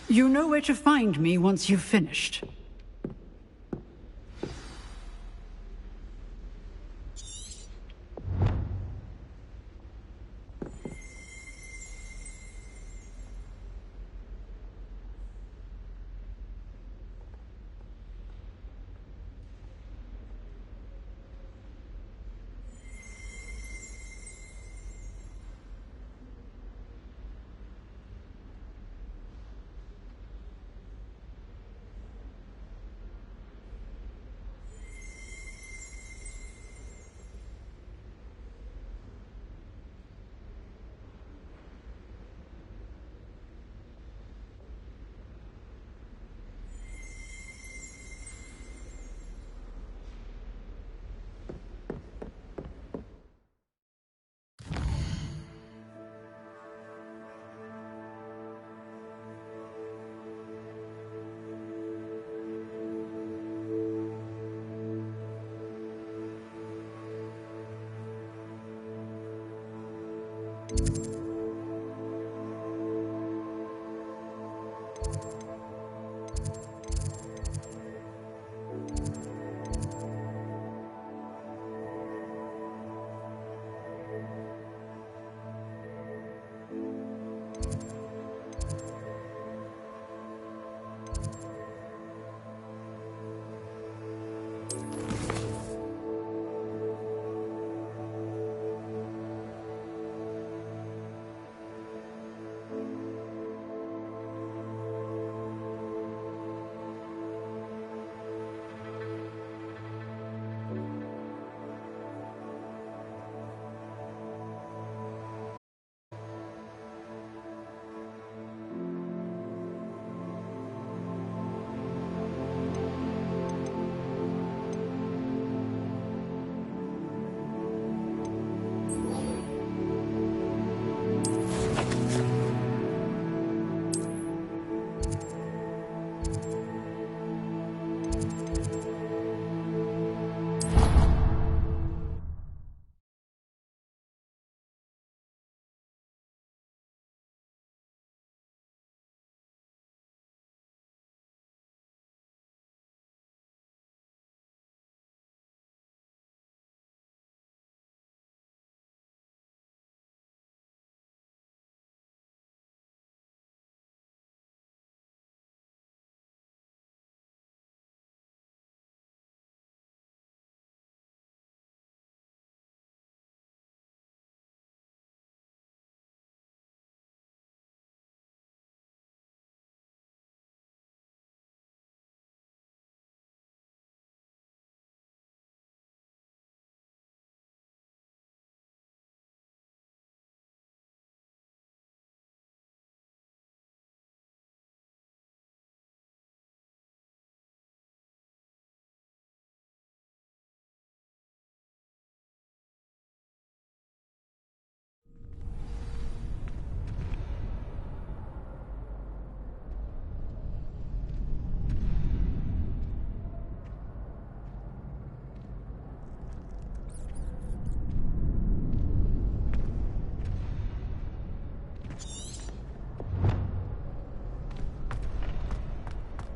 You know where to find me once you've finished.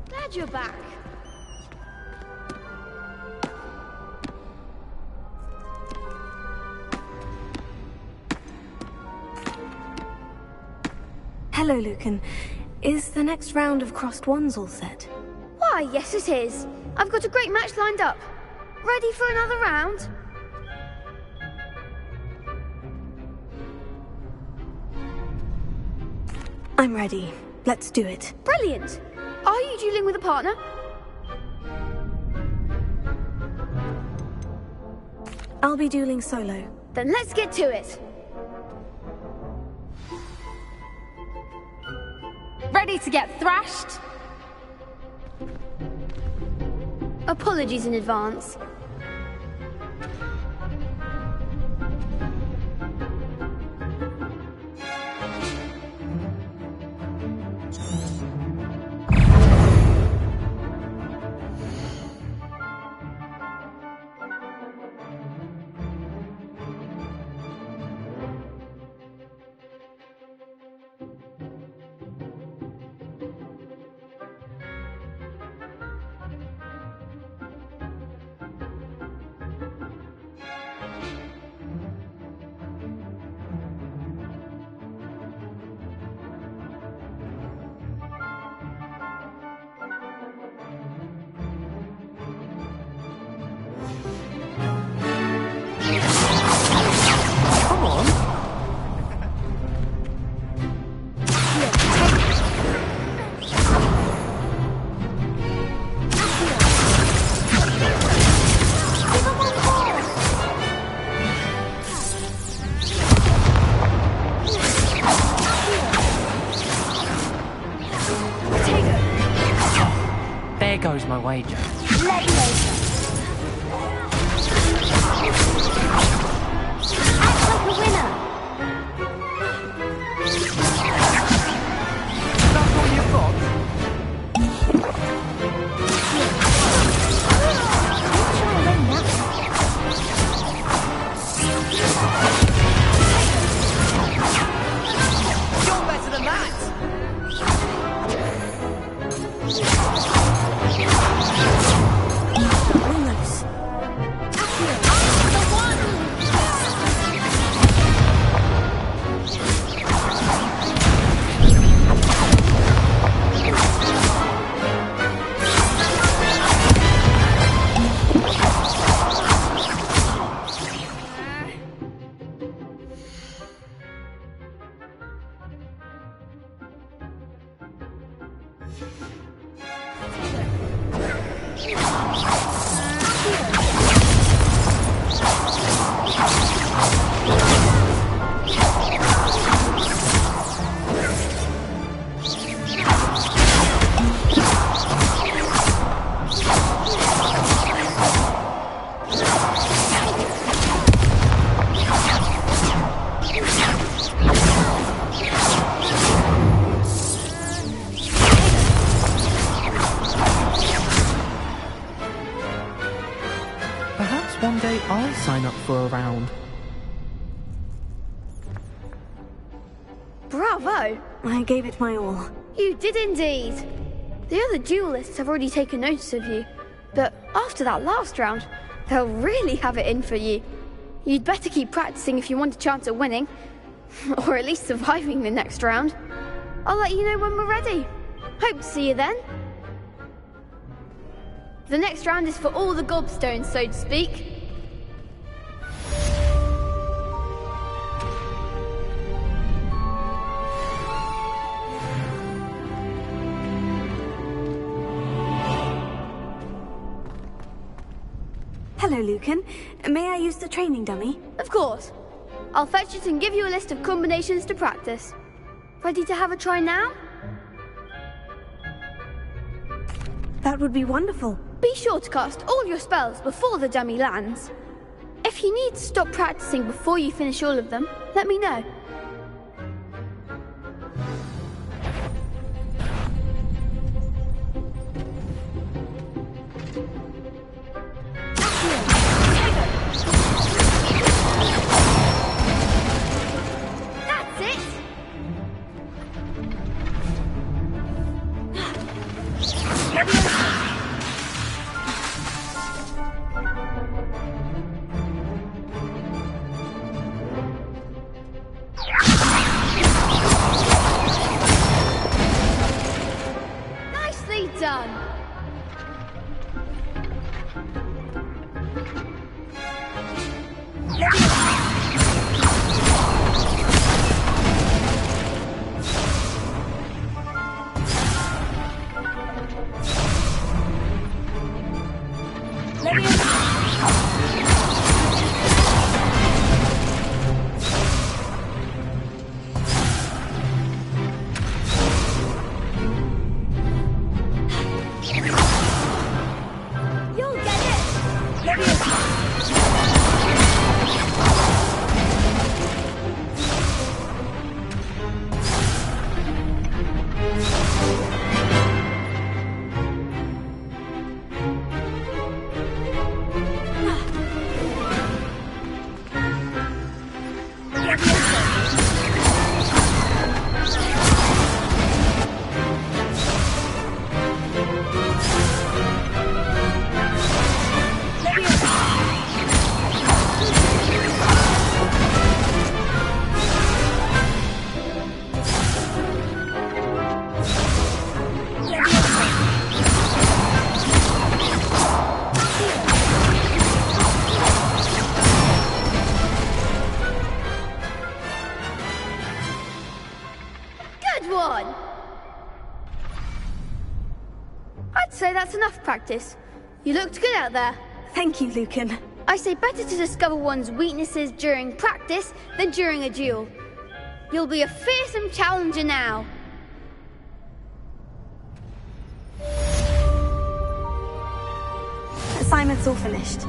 Glad you're back. Hello, Lucan. Is the next round of crossed wands all set? Why, yes it is. I've got a great match lined up. Ready for another round? I'm ready. Let's do it. Brilliant! Are you dueling with a partner? I'll be dueling solo. Then let's get to it. Ready to get thrashed? Apologies in advance. There goes my wager. Act like a winner. That's all you've got? You're better than that! Perhaps one day I'll sign up for a round. Bravo! I gave it my all. You did indeed. The other duelists have already taken notice of you, but after that last round, they'll really have it in for you. You'd better keep practicing if you want a chance at winning, or at least surviving the next round. I'll let you know when we're ready. Hope to see you then. The next round is for all the gobstones, so to speak. Hello, Lucan. May I use the training dummy? Of course. I'll fetch it and give you a list of combinations to practice. Ready to have a try now? That would be wonderful. Be sure to cast all your spells before the dummy lands. If you need to stop practicing before you finish all of them, let me know. That's it! Good one! I'd say that's enough practice. You looked good out there. Thank you, Lucan. I say better to discover one's weaknesses during practice than during a duel. You'll be a fearsome challenger now. Assignment's all finished.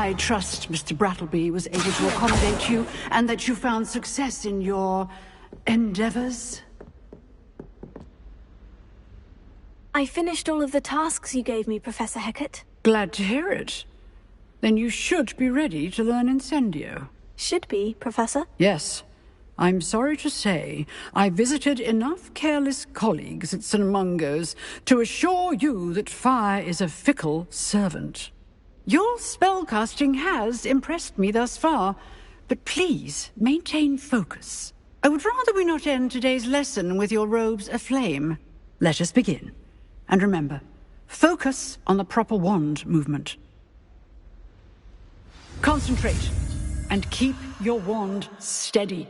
I trust Mr. Brattleby was able to accommodate you and that you found success in your endeavors. I finished all of the tasks you gave me, Professor Hecat. Glad to hear it. Then you should be ready to learn Incendio. Should be, Professor? Yes. I'm sorry to say, I visited enough careless colleagues at St. Mungo's to assure you that fire is a fickle servant. Your spellcasting has impressed me thus far, but please maintain focus. I would rather we not end today's lesson with your robes aflame. Let us begin. And remember, focus on the proper wand movement. Concentrate, and keep your wand steady.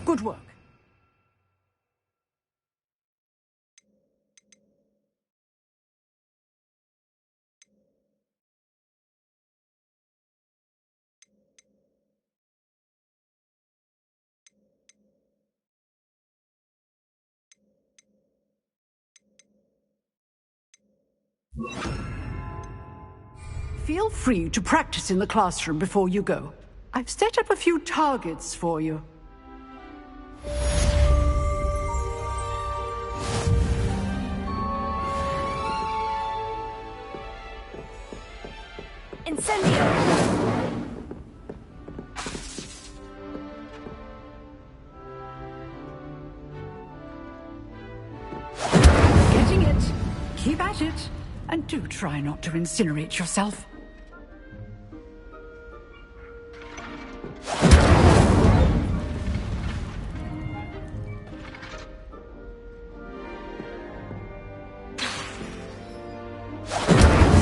Good work. Feel free to practice in the classroom before you go. I've set up a few targets for you. Incendio! Getting it. Keep at it. And do try not to incinerate yourself.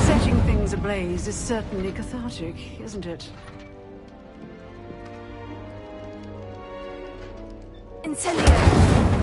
Setting things ablaze is certainly cathartic, isn't it? Incendio!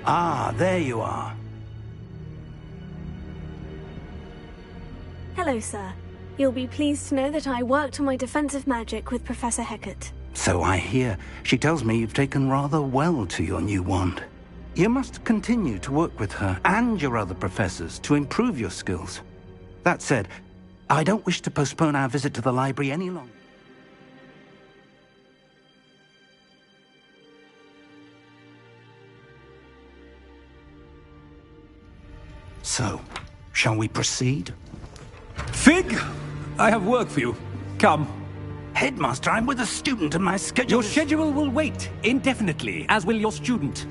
Ah, there you are. Hello, sir. You'll be pleased to know that I worked on my defensive magic with Professor Hecat. So I hear. She tells me you've taken rather well to your new wand. You must continue to work with her and your other professors to improve your skills. That said, I don't wish to postpone our visit to the library any longer. So, shall we proceed? Fig! I have work for you. Come. Headmaster, I'm with a student and my schedule Your schedule will wait indefinitely, as will your student.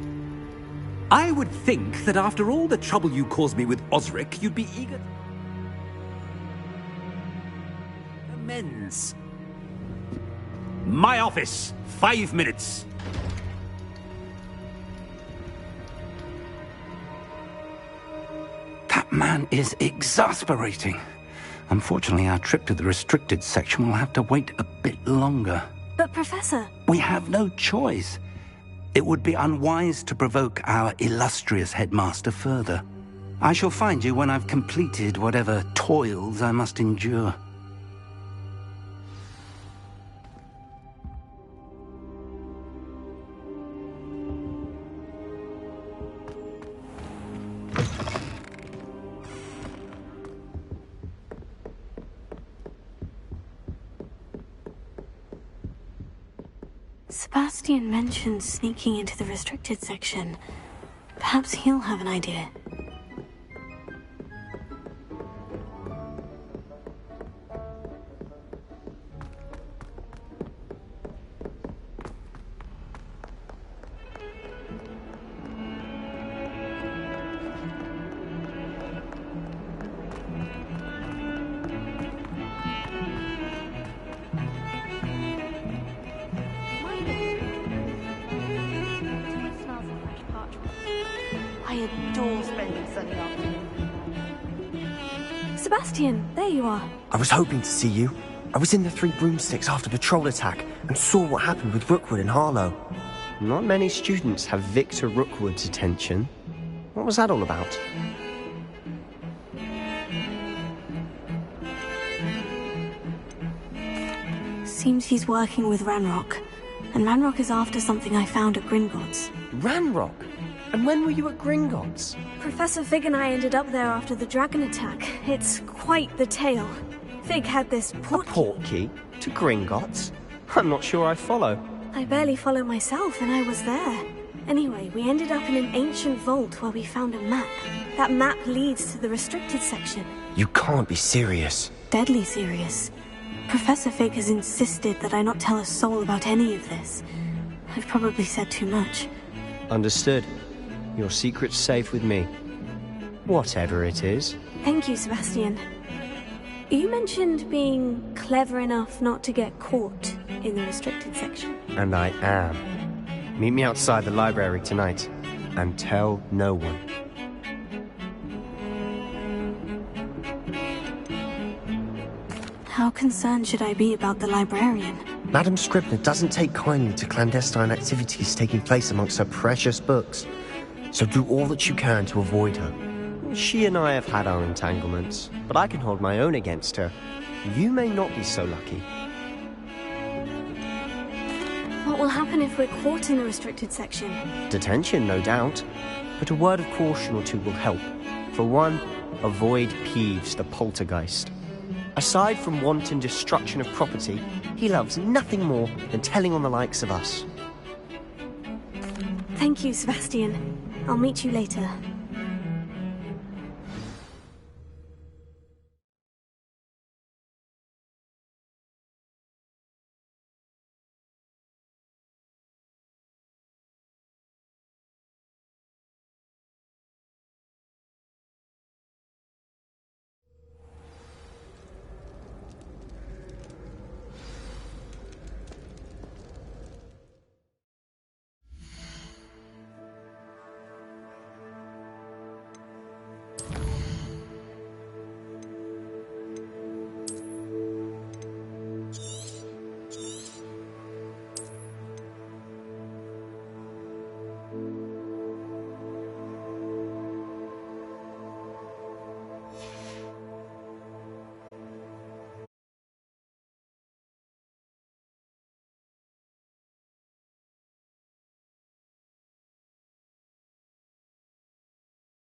I would think that after all the trouble you caused me with Osric, you'd be eager... Amends. My office. 5 minutes. That man is exasperating. Unfortunately, our trip to the restricted section will have to wait a bit longer. But, Professor... We have no choice. It would be unwise to provoke our illustrious headmaster further. I shall find you when I've completed whatever toils I must endure. Sebastian mentioned sneaking into the restricted section. Perhaps he'll have an idea. Sebastian, there you are. I was hoping to see you. I was in the Three Broomsticks after the troll attack and saw what happened with Rookwood and Harlow. Not many students have Victor Rookwood's attention. What was that all about? Seems he's working with Ranrock. and Ranrock is after something I found at Gringotts. Ranrock? And when were you at Gringotts? Professor Fig and I ended up there after the dragon attack. It's quite the tale. Fig had this portkey to Gringotts? I'm not sure I follow. I barely follow myself, and I was there. Anyway, we ended up in an ancient vault where we found a map. That map leads to the restricted section. You can't be serious. Deadly serious. Professor Fig has insisted that I not tell a soul about any of this. I've probably said too much. Understood. Your secret's safe with me. Whatever it is. Thank you, Sebastian. You mentioned being clever enough not to get caught in the restricted section. And I am. Meet me outside the library tonight, and tell no one. How concerned should I be about the librarian? Madame Scribner doesn't take kindly to clandestine activities taking place amongst her precious books, so do all that you can to avoid her. She and I have had our entanglements, but I can hold my own against her. You may not be so lucky. What will happen if we're caught in the restricted section? Detention, no doubt. But a word of caution or two will help. For one, avoid Peeves, the poltergeist. Aside from wanton destruction of property, he loves nothing more than telling on the likes of us. Thank you, Sebastian. I'll meet you later.